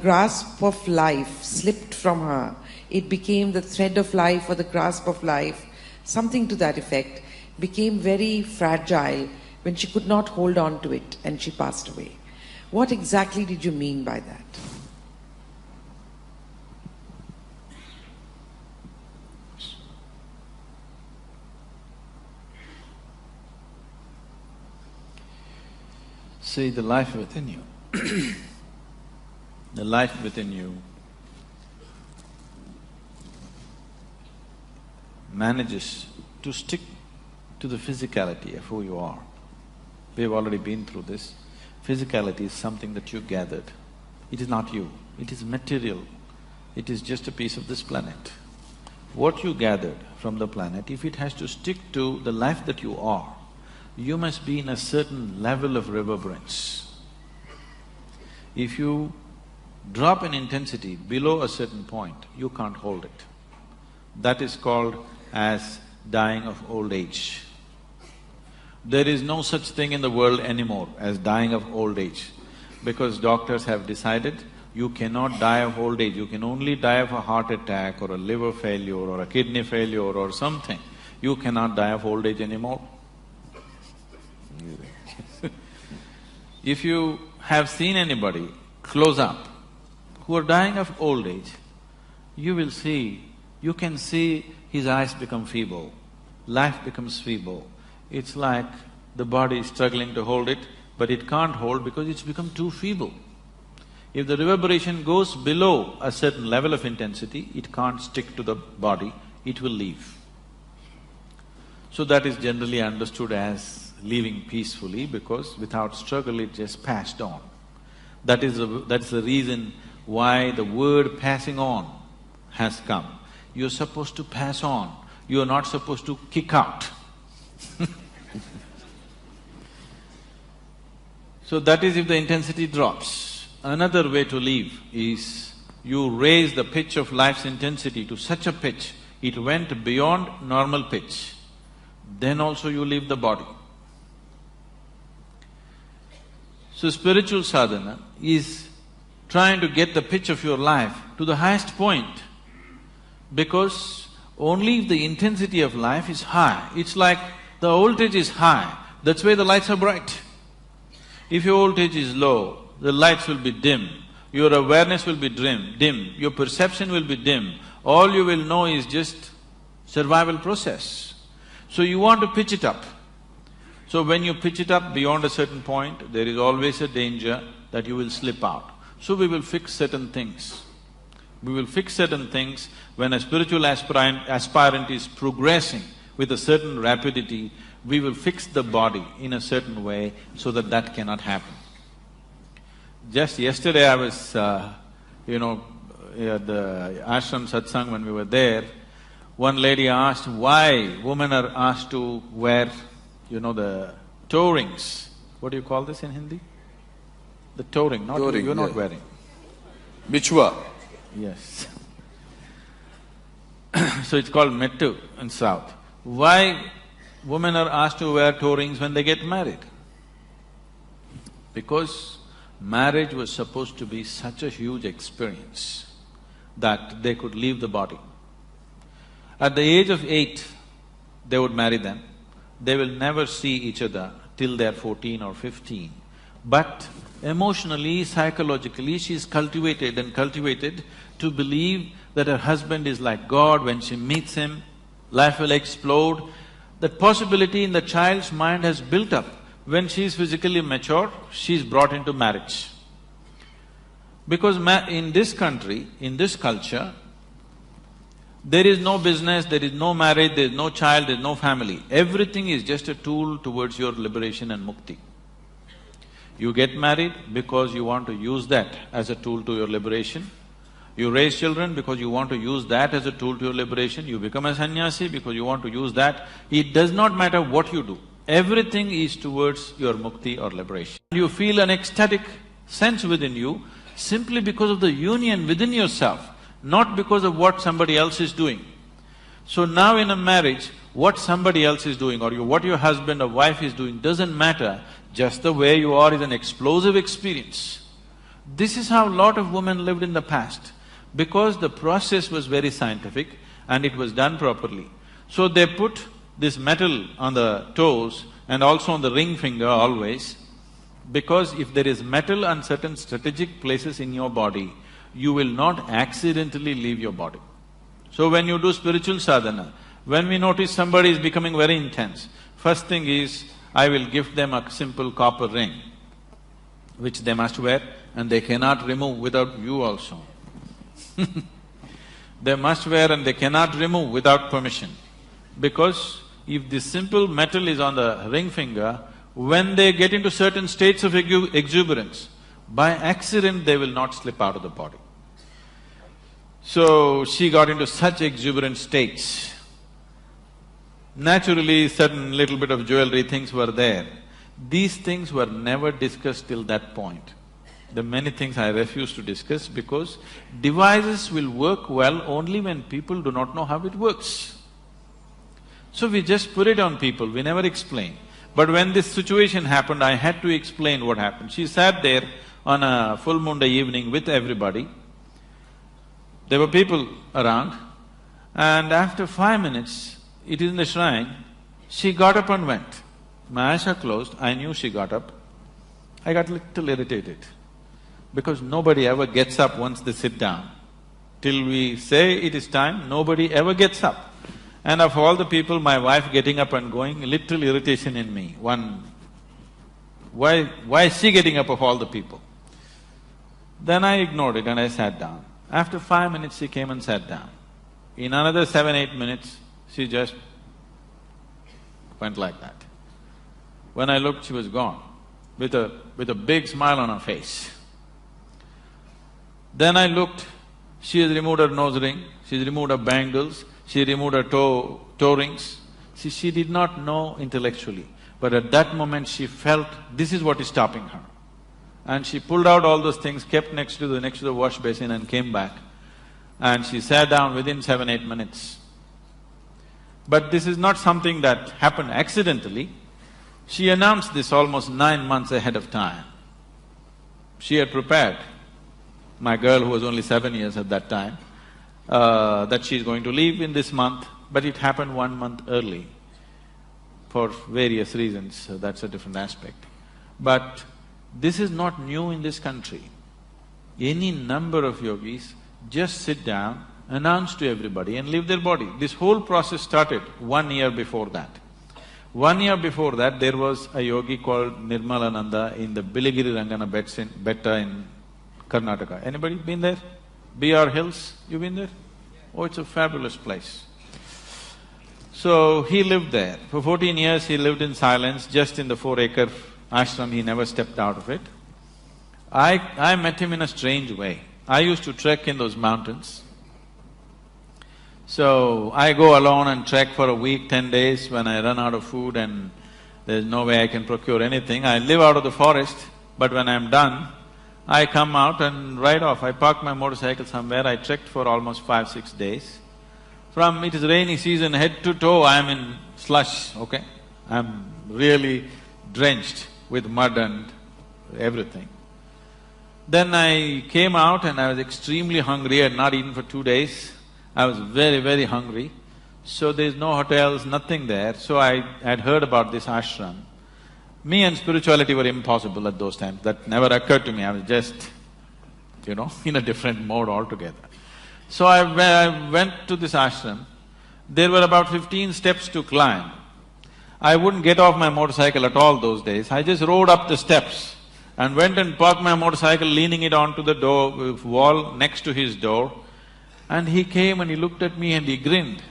S5: grasp of life slipped from her. It became the thread of life or the grasp of life, something to that effect, became very fragile when she could not hold on to it and she passed away. What exactly did you mean by that?
S2: See, the life within you, the life within you manages to stick to the physicality of who you are. We've already been through this. Physicality is something that you gathered. It is not you, it is material. It is just a piece of this planet. What you gathered from the planet, if it has to stick to the life that you are, you must be in a certain level of reverberance. If you drop in intensity below a certain point, you can't hold it. That is called as dying of old age. There is no such thing in the world anymore as dying of old age, because doctors have decided you cannot die of old age, you can only die of a heart attack or a liver failure or a kidney failure or something. You cannot die of old age anymore. If you have seen anybody close up who are dying of old age, you will see, you can see his eyes become feeble, life becomes feeble. It's like the body is struggling to hold it, but it can't hold because it's become too feeble. If the reverberation goes below a certain level of intensity, it can't stick to the body, it will leave. So that is generally understood as living peacefully, because without struggle it just passed on. That's the reason why the word passing on has come. You're supposed to pass on, you're not supposed to kick out. So that is if the intensity drops. Another way to live is you raise the pitch of life's intensity to such a pitch, it went beyond normal pitch, then also you leave the body. So spiritual sadhana is trying to get the pitch of your life to the highest point, because only if the intensity of life is high, it's like the voltage is high, that's why the lights are bright. If your voltage is low, the lights will be dim, your awareness will be dim, your perception will be dim, all you will know is just survival process. So you want to pitch it up. So when you pitch it up beyond a certain point, there is always a danger that you will slip out. So we will fix certain things. We will fix certain things when a spiritual aspirant is progressing with a certain rapidity, we will fix the body in a certain way so that that cannot happen. Just yesterday I was, at the ashram satsang when we were there, one lady asked why women are asked to wear, the toe rings. What do you call this in Hindi? The toe ring, not… you're not wearing.
S1: Bichwa.
S2: Yes. So it's called mettu in South. Why women are asked to wear toe rings when they get married? Because marriage was supposed to be such a huge experience that they could leave the body. At the age of 8, they would marry them. They will never see each other till they're 14 or 15. But emotionally, psychologically, she's cultivated to believe that her husband is like God. When she meets him, life will explode. That possibility in the child's mind has built up. When she is physically mature, she's brought into marriage. Because in this country, in this culture, there is no business, there is no marriage, there is no child, there is no family. Everything is just a tool towards your liberation and mukti. You get married because you want to use that as a tool to your liberation. You raise children because you want to use that as a tool to your liberation. You become a sannyasi because you want to use that. It does not matter what you do. Everything is towards your mukti or liberation. You feel an ecstatic sense within you simply because of the union within yourself, not because of what somebody else is doing. So now in a marriage, what somebody else is doing or what your husband or wife is doing doesn't matter, just the way you are is an explosive experience. This is how a lot of women lived in the past, because the process was very scientific and it was done properly. So they put this metal on the toes and also on the ring finger always, because if there is metal on certain strategic places in your body, you will not accidentally leave your body. So when you do spiritual sadhana, when we notice somebody is becoming very intense, first thing is, I will gift them a simple copper ring, which they must wear and they cannot remove without you also. They must wear and they cannot remove without permission. Because if this simple metal is on the ring finger, when they get into certain states of exuberance, by accident they will not slip out of the body. So she got into such exuberant states. Naturally, certain little bit of jewelry things were there. These things were never discussed till that point. The many things I refuse to discuss because devices will work well only when people do not know how it works. So we just put it on people, we never explain. But when this situation happened, I had to explain what happened. She sat there on a full moon day evening with everybody. There were people around, and after 5 minutes, it is in the shrine, she got up and went. My eyes are closed, I knew she got up. I got little irritated, because nobody ever gets up once they sit down. Till we say it is time, nobody ever gets up. And of all the people, my wife getting up and going, little irritation in me. Why is she getting up of all the people? Then I ignored it and I sat down. After 5 minutes, she came and sat down. In another 7-8 minutes, she just went like that. When I looked, she was gone, with a big smile on her face. Then I looked, she has removed her nose ring, she's removed her bangles, she removed her toe rings. See, she did not know intellectually, but at that moment she felt this is what is stopping her. And she pulled out all those things, kept next to the wash basin and came back. And she sat down within 7-8 minutes. But this is not something that happened accidentally. She announced this almost 9 months ahead of time. She had prepared, my girl who was only 7 years at that time, that she's going to leave in this month, but it happened 1 month early for various reasons, so that's a different aspect. But this is not new in this country. Any number of yogis just sit down, announce to everybody and leave their body. This whole process started 1 year before that. 1 year before that, there was a yogi called Nirmalananda in the Biligiri Rangana Betta in Karnataka. Anybody been there? BR Hills, you been there? Oh, it's a fabulous place. So, he lived there. For 14 years he lived in silence, just in the 4-acre ashram, he never stepped out of it. I met him in a strange way. I used to trek in those mountains. So, I go alone and trek for a week, 10 days when I run out of food and there's no way I can procure anything. I live out of the forest, but when I'm done, I come out and ride off. I park my motorcycle somewhere, I trekked for almost 5-6 days. It is rainy season, head to toe I am in slush, okay? I'm really drenched with mud and everything. Then I came out and I was extremely hungry, I had not eaten for 2 days. I was very, very hungry. So there's no hotels, nothing there. So I had heard about this ashram. Me and spirituality were impossible at those times, that never occurred to me, I was just, in a different mode altogether. So I went to this ashram, there were about 15 steps to climb. I wouldn't get off my motorcycle at all those days, I just rode up the steps and went and parked my motorcycle leaning it onto the wall next to his door. And he came and he looked at me and he grinned.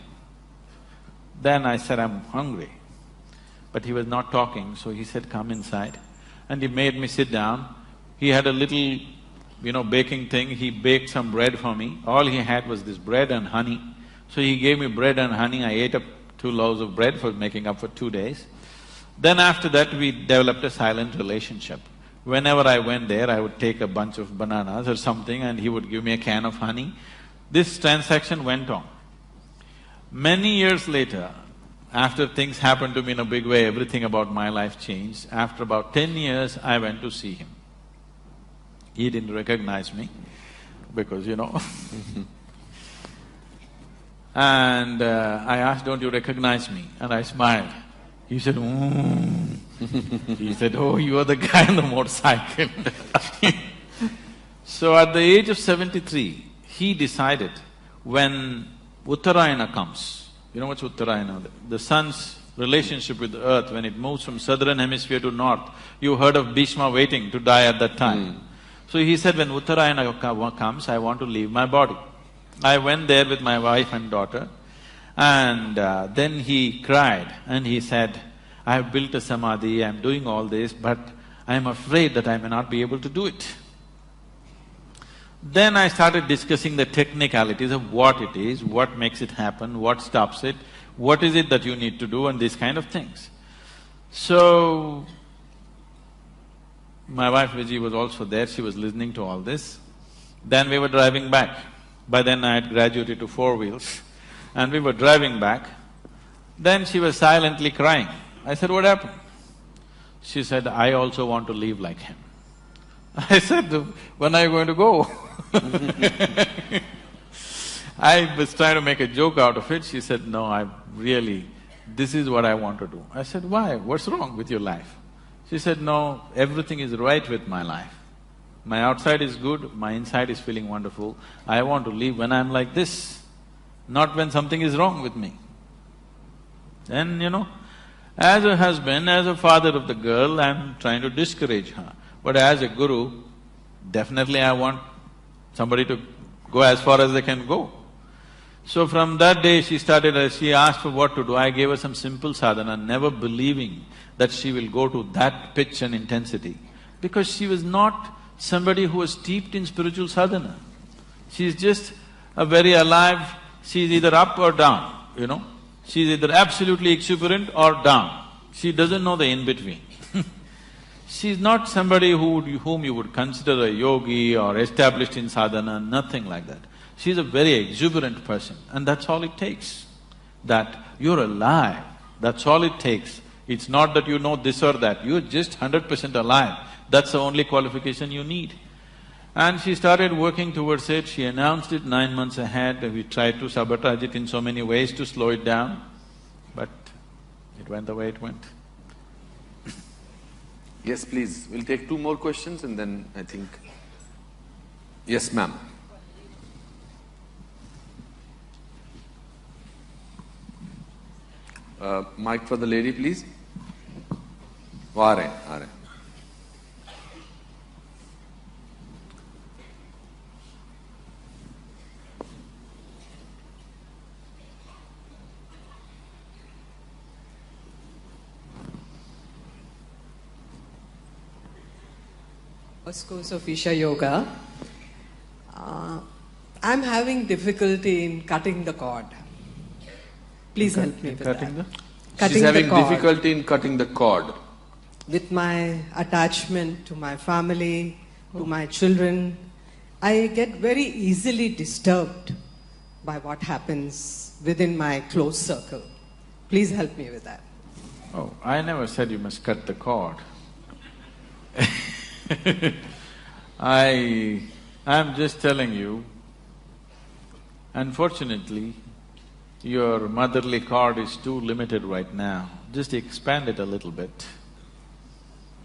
S2: Then I said, I'm hungry. But he was not talking, so he said, come inside. And he made me sit down. He had a little, baking thing, he baked some bread for me. All he had was this bread and honey. So he gave me bread and honey, I ate up 2 loaves of bread for making up for 2 days. Then after that, we developed a silent relationship. Whenever I went there, I would take a bunch of bananas or something and he would give me a can of honey. This transaction went on. Many years later, after things happened to me in a big way, everything about my life changed. After about 10 years, I went to see him. He didn't recognize me because, And I asked, "Don't you recognize me?" And I smiled. He said, He said, "Oh, you are the guy on the motorcycle." So at the age of 73, he decided when Uttarayana comes, you know what's Uttarayana? The sun's relationship with the earth, when it moves from southern hemisphere to north, you heard of Bhishma waiting to die at that time. So he said, when Uttarayana comes, I want to leave my body. I went there with my wife and daughter, and then he cried and he said, "I have built a samadhi, I am doing all this, but I am afraid that I may not be able to do it." Then I started discussing the technicalities of what it is, what makes it happen, what stops it, what is it that you need to do, and these kind of things. So, my wife Vijay was also there, she was listening to all this. Then we were driving back. By then I had graduated to four wheels, and we were driving back. Then she was silently crying. I said, "What happened?" She said, "I also want to live like him." I said, "When are you going to go?" I was trying to make a joke out of it. She said, "No, this is what I want to do." I said, "Why? What's wrong with your life?" She said, "No, everything is right with my life. My outside is good, my inside is feeling wonderful. I want to live when I'm like this, not when something is wrong with me." Then, as a husband, as a father of the girl, I'm trying to discourage her. But as a guru, definitely I want somebody to go as far as they can go. So from that day she asked for what to do. I gave her some simple sadhana, never believing that she will go to that pitch and intensity, because she was not somebody who was steeped in spiritual sadhana. She's just a very alive, she's either up or down, She's either absolutely exuberant or down. She doesn't know the in-between. She's not somebody whom you would consider a yogi or established in sadhana, nothing like that. She's a very exuberant person, and that's all it takes. That you're alive, that's all it takes. It's not that you know this or that, you're just 100% alive. That's the only qualification you need. And she started working towards it, she announced it 9 months ahead, we tried to sabotage it in so many ways to slow it down, but it went the way it went.
S1: Yes, please. We'll take 2 more questions and then I think… Yes, ma'am. Mic for the lady, please. आ रहे।
S6: First course of Isha Yoga. I'm having difficulty in cutting the cord. Please help me with that. Cutting
S1: She's having
S6: the cord.
S1: difficulty in cutting the cord.
S6: With my attachment to my family, to my children, I get very easily disturbed by what happens within my close circle. Please help me with that.
S2: Oh, I never said you must cut the cord. I'm just telling you, unfortunately, your motherly cord is too limited right now. Just expand it a little bit.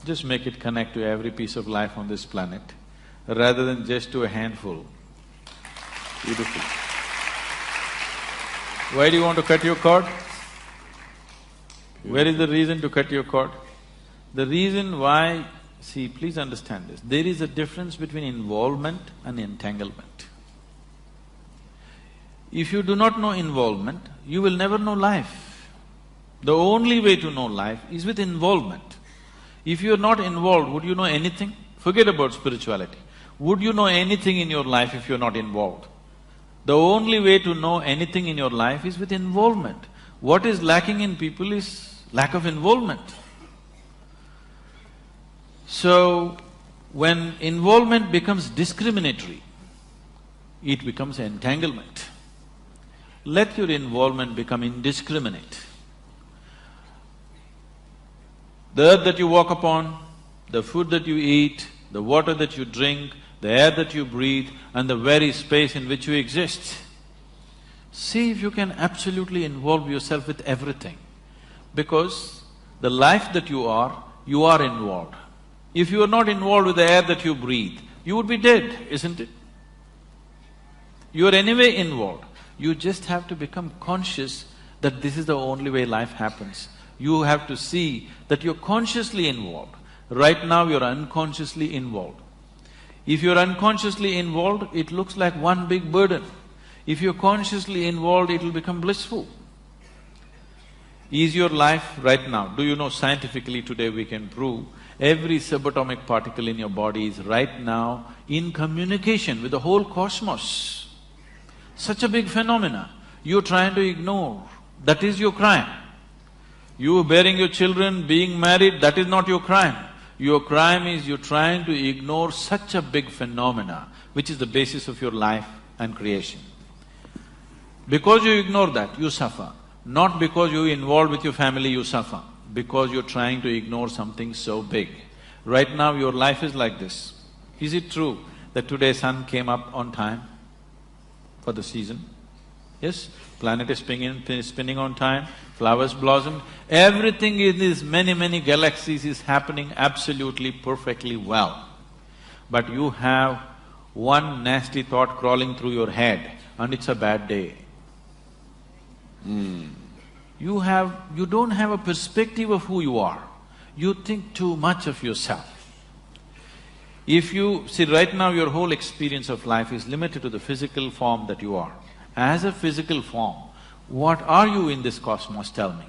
S2: Just make it connect to every piece of life on this planet, rather than just to a handful. Beautiful. Why do you want to cut your cord? Where is the reason to cut your cord? The reason why… See, please understand this, there is a difference between involvement and entanglement. If you do not know involvement, you will never know life. The only way to know life is with involvement. If you are not involved, would you know anything? Forget about spirituality. Would you know anything in your life if you're not involved? The only way to know anything in your life is with involvement. What is lacking in people is lack of involvement. So, when involvement becomes discriminatory, it becomes entanglement. Let your involvement become indiscriminate. The earth that you walk upon, the food that you eat, the water that you drink, the air that you breathe, and the very space in which you exist. See if you can absolutely involve yourself with everything. Because the life that you are involved. If you are not involved with the air that you breathe, you would be dead, isn't it? You are anyway involved. You just have to become conscious that this is the only way life happens. You have to see that you're consciously involved. Right now you're unconsciously involved. If you're unconsciously involved, it looks like one big burden. If you're consciously involved, it'll become blissful. Is your life right now, do you know scientifically today we can prove every subatomic particle in your body is right now in communication with the whole cosmos. Such a big phenomena, you're trying to ignore, that is your crime. You bearing your children, being married, that is not your crime. Your crime is you're trying to ignore such a big phenomena, which is the basis of your life and creation. Because you ignore that, you suffer. Not because you're involved with your family, you suffer. Because you're trying to ignore something so big. Right now your life is like this. Is it true that today sun came up on time for the season? Yes? Planet is spinning on time, flowers blossomed, everything in these many galaxies is happening absolutely perfectly well. But you have one nasty thought crawling through your head and it's a bad day. You don't have a perspective of who you are. You think too much of yourself. If you… see, right now your whole experience of life is limited to the physical form that you are. As a physical form, what are you in this cosmos, tell me?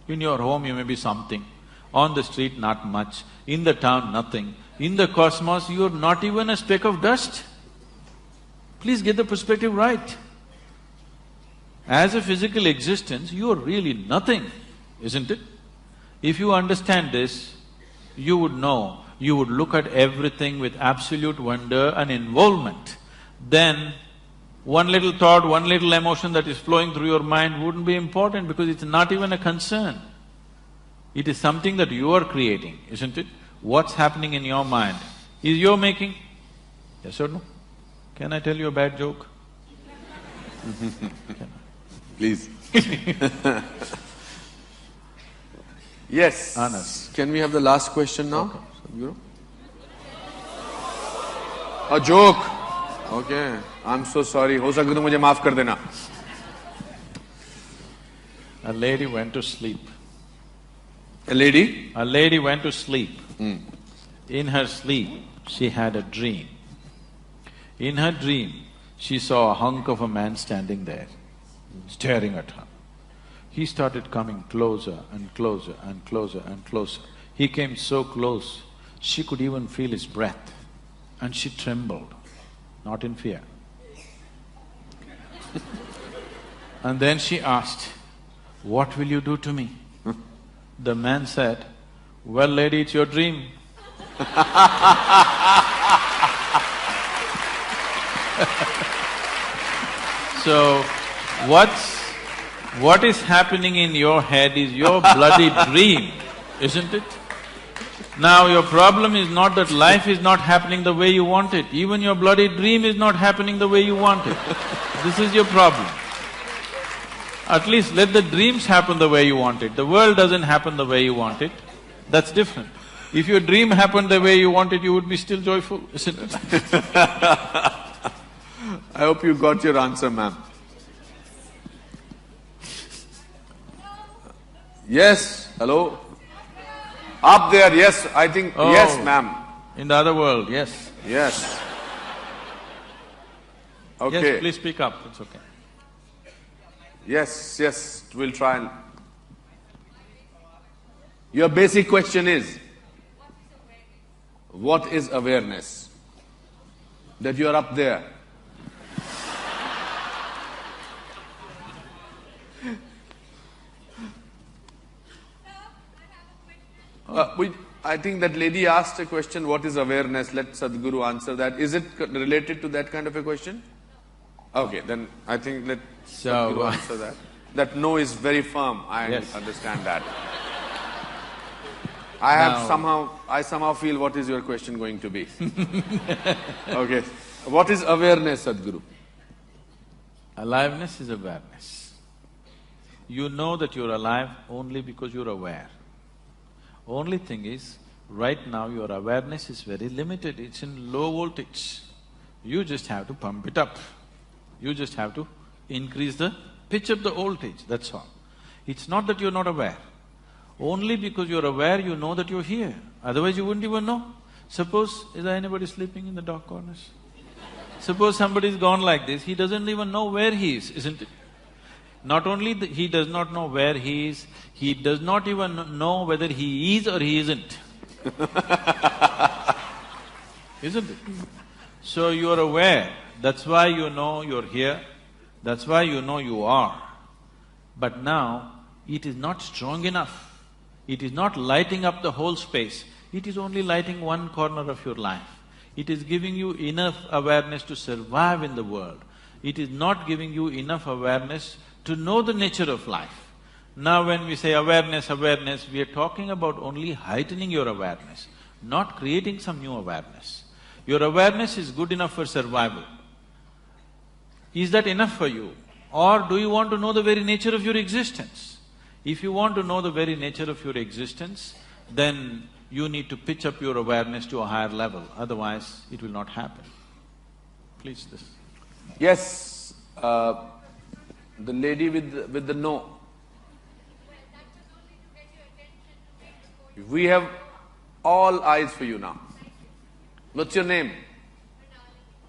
S2: In your home you may be something, on the street not much, in the town nothing, in the cosmos you're not even a speck of dust. Please get the perspective right. As a physical existence, you are really nothing, isn't it? If you understand this, you would know, you would look at everything with absolute wonder and involvement. Then, one little thought, one little emotion that is flowing through your mind wouldn't be important because it's not even a concern. It is something that you are creating, isn't it? What's happening in your mind is your making. Yes or no? Can I tell you a bad joke?
S1: Please. Yes.
S2: Anas.
S1: Can we have the last question now? Okay. Sadhguru? A joke. Okay. I'm so sorry. हो सके तो मुझे माफ कर देना.
S2: A lady went to sleep.
S1: A lady?
S2: A lady went to sleep. In her sleep, she had a dream. In her dream, she saw a hunk of a man standing there, staring at her. He started coming closer and closer and closer and closer. He came so close, she could even feel his breath, and she trembled, not in fear. And then she asked, "What will you do to me?" The man said, "Well, lady, it's your dream." So, what is happening in your head is your bloody dream, isn't it? Now your problem is not that life is not happening the way you want it, even your bloody dream is not happening the way you want it. This is your problem. At least let the dreams happen the way you want it. The world doesn't happen the way you want it, that's different. If your dream happened the way you want it, you would be still joyful, isn't it?
S1: I hope you got your answer, ma'am. Yes, hello? Up there, yes, I think…
S2: Oh.
S1: Yes, ma'am.
S2: In the other world, yes.
S1: Yes. Okay.
S2: Yes, please speak up, it's okay.
S1: Yes, yes, we'll try and… Your basic question is, what is awareness? That you are up there. I think that lady asked a question, what is awareness? Let Sadhguru answer that. Is it related to that kind of a question? Okay, then I think let Sadhguru answer that. That no is very firm, I understand that. I somehow feel what is your question going to be. Okay, what is awareness, Sadhguru?
S2: Aliveness is awareness. You know that you're alive only because you're aware. Only thing is, right now your awareness is very limited, it's in low voltage. You just have to pump it up. You just have to increase the pitch of the voltage, that's all. It's not that you're not aware. Only because you're aware, you know that you're here. Otherwise you wouldn't even know. Suppose, is there anybody sleeping in the dark corners? Suppose somebody's gone like this, he doesn't even know where he is, isn't it? Not only he does not know where he is, he does not even know whether he is or he isn't. Isn't it? So you're aware, that's why you know you're here, that's why you know you are. But now, it is not strong enough. It is not lighting up the whole space, it is only lighting one corner of your life. It is giving you enough awareness to survive in the world. It is not giving you enough awareness to know the nature of life. Now when we say awareness, awareness, we are talking about only heightening your awareness, not creating some new awareness. Your awareness is good enough for survival. Is that enough for you? Or do you want to know the very nature of your existence? If you want to know the very nature of your existence, then you need to pitch up your awareness to a higher level, otherwise it will not happen. Please, this.
S1: Yes, the lady with the no. We have all eyes for you now. What's your name?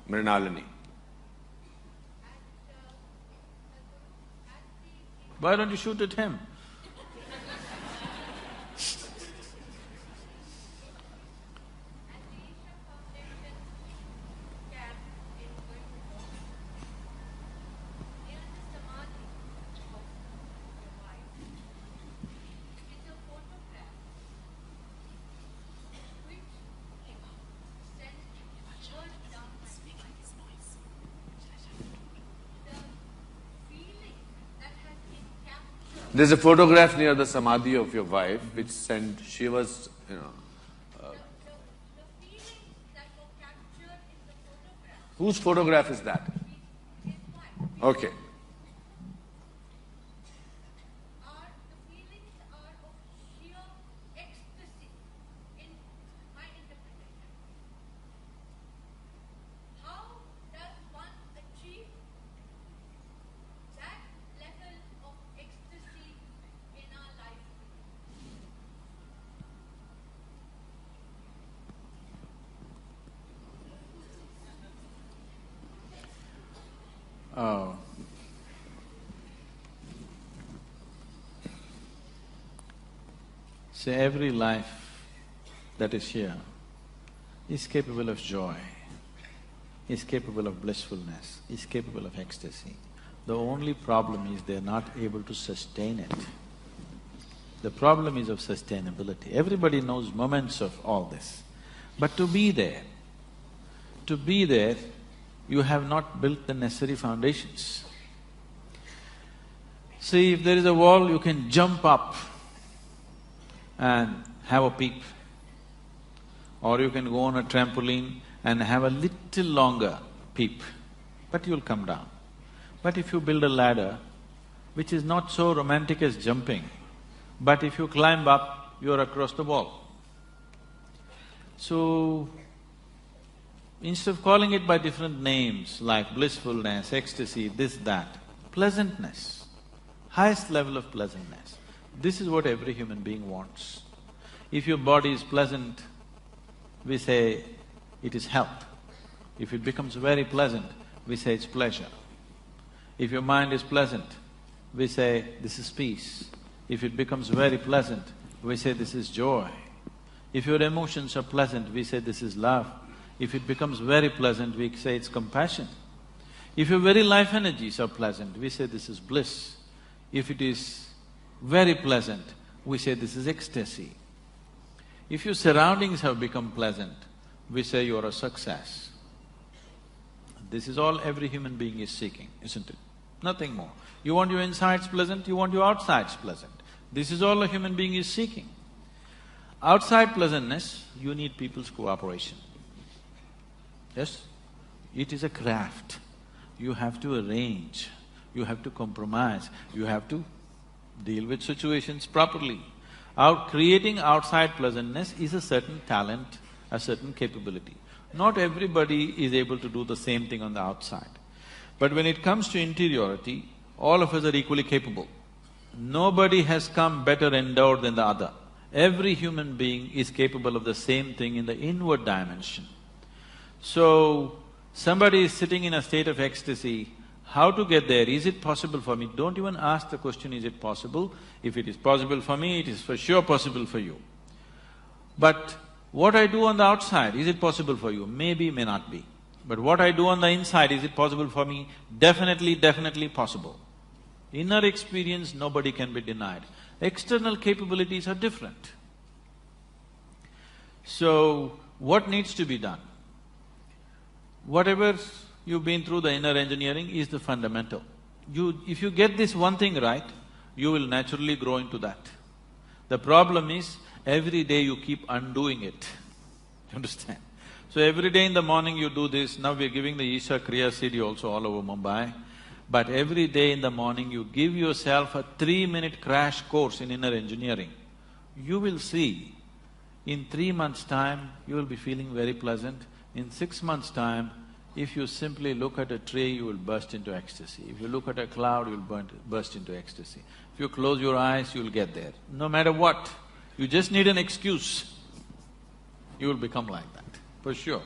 S1: Mrinalini.
S2: Why don't you shoot at him?
S1: There's a photograph near the samadhi of your wife which sent shivers, Whose photograph is that? Okay.
S2: Oh. So every life that is here is capable of joy, is capable of blissfulness, is capable of ecstasy. The only problem is they're not able to sustain it. The problem is of sustainability. Everybody knows moments of all this. But to be there, you have not built the necessary foundations. See, if there is a wall, you can jump up and have a peep. Or you can go on a trampoline and have a little longer peep, but you'll come down. But if you build a ladder, which is not so romantic as jumping, but if you climb up, you're across the wall. So, instead of calling it by different names like blissfulness, ecstasy, this, that, pleasantness, highest level of pleasantness. This is what every human being wants. If your body is pleasant, we say it is health. If it becomes very pleasant, we say it's pleasure. If your mind is pleasant, we say this is peace. If it becomes very pleasant, we say this is joy. If your emotions are pleasant, we say this is love. If it becomes very pleasant, we say it's compassion. If your very life energies are pleasant, we say this is bliss. If it is very pleasant, we say this is ecstasy. If your surroundings have become pleasant, we say you're a success. This is all every human being is seeking, isn't it? Nothing more. You want your insides pleasant, you want your outsides pleasant. This is all a human being is seeking. Outside pleasantness, you need people's cooperation. Yes? It is a craft. you have to arrange, you have to compromise, you have to deal with situations properly. Creating outside pleasantness is a certain talent, a certain capability. Not everybody is able to do the same thing on the outside. But when it comes to interiority, all of us are equally capable. Nobody has come better endowed than the other. Every human being is capable of the same thing in the inward dimension. So, somebody is sitting in a state of ecstasy, how to get there? Is it possible for me? Don't even ask the question, is it possible? If it is possible for me, it is for sure possible for you. But what I do on the outside, is it possible for you? Maybe, may not be. But what I do on the inside, is it possible for me? Definitely, definitely possible. Inner experience, nobody can be denied. External capabilities are different. So, what needs to be done? Whatever you've been through, the inner engineering is the fundamental. If you get this one thing right, you will naturally grow into that. The problem is, every day you keep undoing it. You understand? So every day in the morning you do this, now we're giving the Isha Kriya CD also all over Mumbai. But every day in the morning you give yourself a 3-minute crash course in inner engineering. You will see, in 3 months' time, you will be feeling very pleasant. In 6 months' time, if you simply look at a tree, you will burst into ecstasy. If you look at a cloud, you will burst into ecstasy. If you close your eyes, you will get there. No matter what, you just need an excuse, you will become like that, for sure.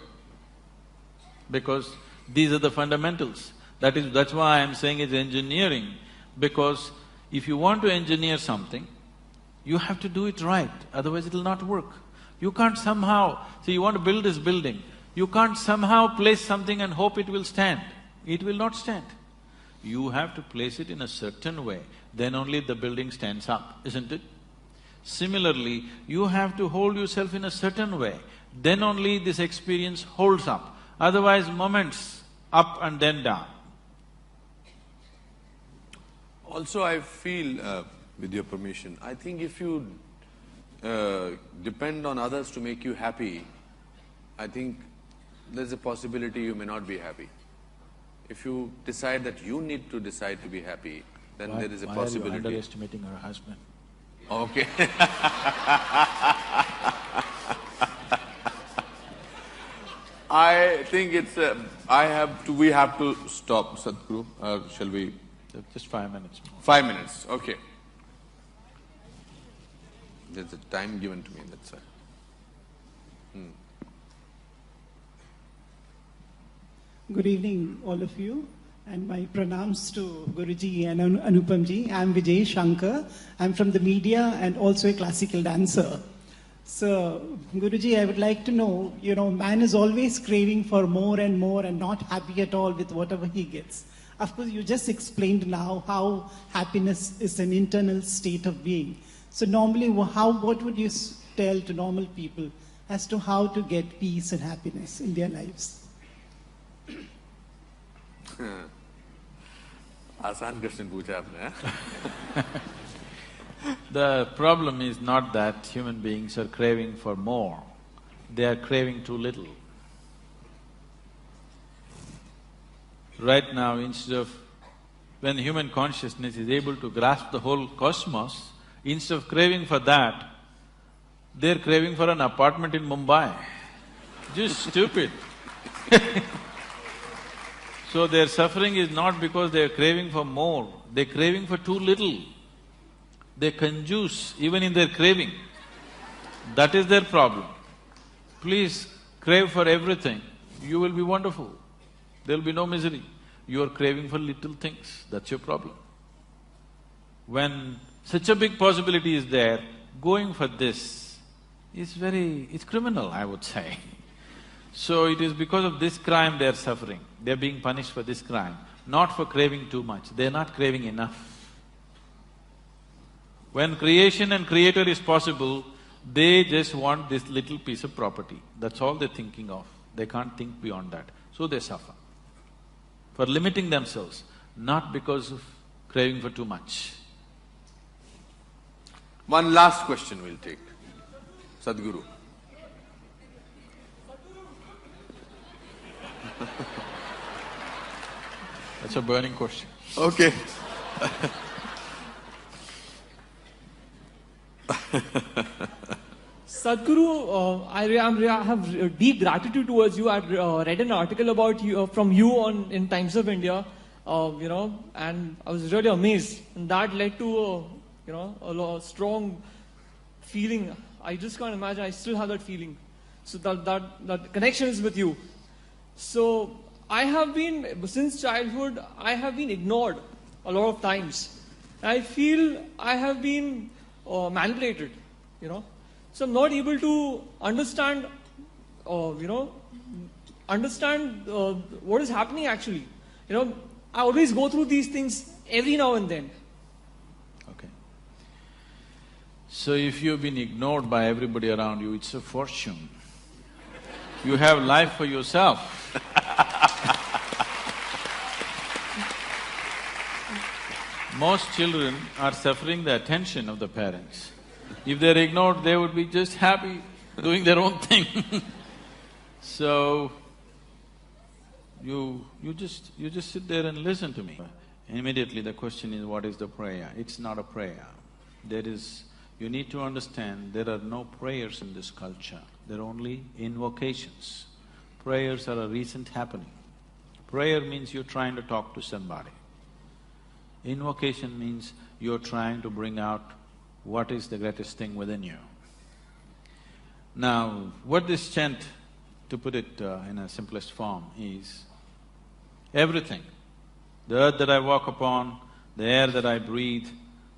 S2: Because these are the fundamentals. That's why I'm saying it's engineering, because if you want to engineer something, you have to do it right, otherwise it'll not work. You can't somehow… See, you want to build this building, you can't somehow place something and hope it will stand. It will not stand. You have to place it in a certain way, then only the building stands up, isn't it? Similarly, you have to hold yourself in a certain way, then only this experience holds up. Otherwise, moments up and then down.
S1: Also, I feel, with your permission, I think if you depend on others to make you happy, I think there's a possibility you may not be happy. If you decide that you need to decide to be happy, then there is a possibility.
S2: Why are you underestimating her husband?
S1: Okay. I think it's… we have to stop, Sadhguru, shall we…
S2: Just 5 minutes more.
S1: 5 minutes, okay. There's a time given to me, that's why.
S7: Good evening, all of you, and my pranams to Guruji and Anupamji. I'm Vijay Shankar. I'm from the media and also a classical dancer. So, Guruji, I would like to know, man is always craving for more and more and not happy at all with whatever he gets. Of course, you just explained now how happiness is an internal state of being. So normally, what would you tell to normal people as to how to get peace and happiness in their lives?
S1: आसान question पूछा आपने।
S2: The problem is not that human beings are craving for more, they are craving too little. Right now, instead of… when human consciousness is able to grasp the whole cosmos, instead of craving for that, they're craving for an apartment in Mumbai. Just stupid. So their suffering is not because they're craving for more, they're craving for too little. They conjuice even in their craving. That is their problem. Please crave for everything, you will be wonderful. There'll be no misery. You are craving for little things, that's your problem. When such a big possibility is there, going for this is it's criminal, I would say. So it is because of this crime they are suffering. They are being punished for this crime, not for craving too much. They are not craving enough. When creation and creator is possible, they just want this little piece of property. That's all they're thinking of. They can't think beyond that. So they suffer. For limiting themselves, not because of craving for too much.
S1: One last question we'll take. Sadhguru.
S2: a burning question.
S1: Okay.
S8: Sadhguru, I have deep gratitude towards you. I read an article about you from you in Times of India, and I was really amazed. And that led to, a strong feeling. I just can't imagine. I still have that feeling. So that connection is with you. So I have been, since childhood, I have been ignored a lot of times. I feel I have been manipulated, So I'm not able to understand, what is happening actually. I always go through these things every now and then.
S2: Okay. So if you've been ignored by everybody around you, it's a fortune. You have life for yourself. Most children are suffering the attention of the parents. If they're ignored, they would be just happy doing their own thing. So, you just sit there and listen to me. Immediately the question is, what is the prayer? It's not a prayer. You need to understand, there are no prayers in this culture. There are only invocations. Prayers are a recent happening. Prayer means you're trying to talk to somebody. Invocation means you're trying to bring out what is the greatest thing within you. Now, what this chant, to put it in a simplest form, is everything. The earth that I walk upon, the air that I breathe,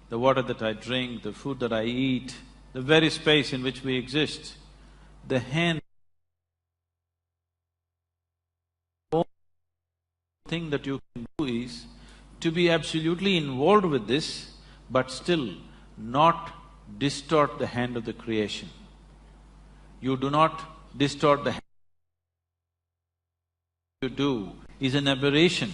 S2: the water that I drink, the food that I eat, the very space in which we exist, the hand… The thing that you can do is to be absolutely involved with this, but still not distort the hand of the creation. You do not distort the hand. What you do is an aberration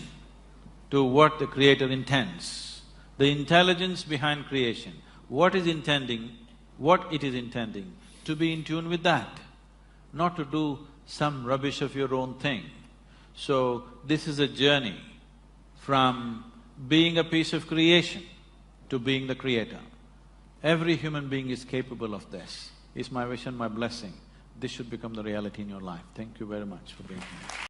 S2: to what the Creator intends. The intelligence behind creation, what it is intending, to be in tune with that, not to do some rubbish of your own thing. So, this is a journey from being a piece of creation to being the creator. Every human being is capable of this. It's my wish and my blessing. This should become the reality in your life. Thank you very much for being here.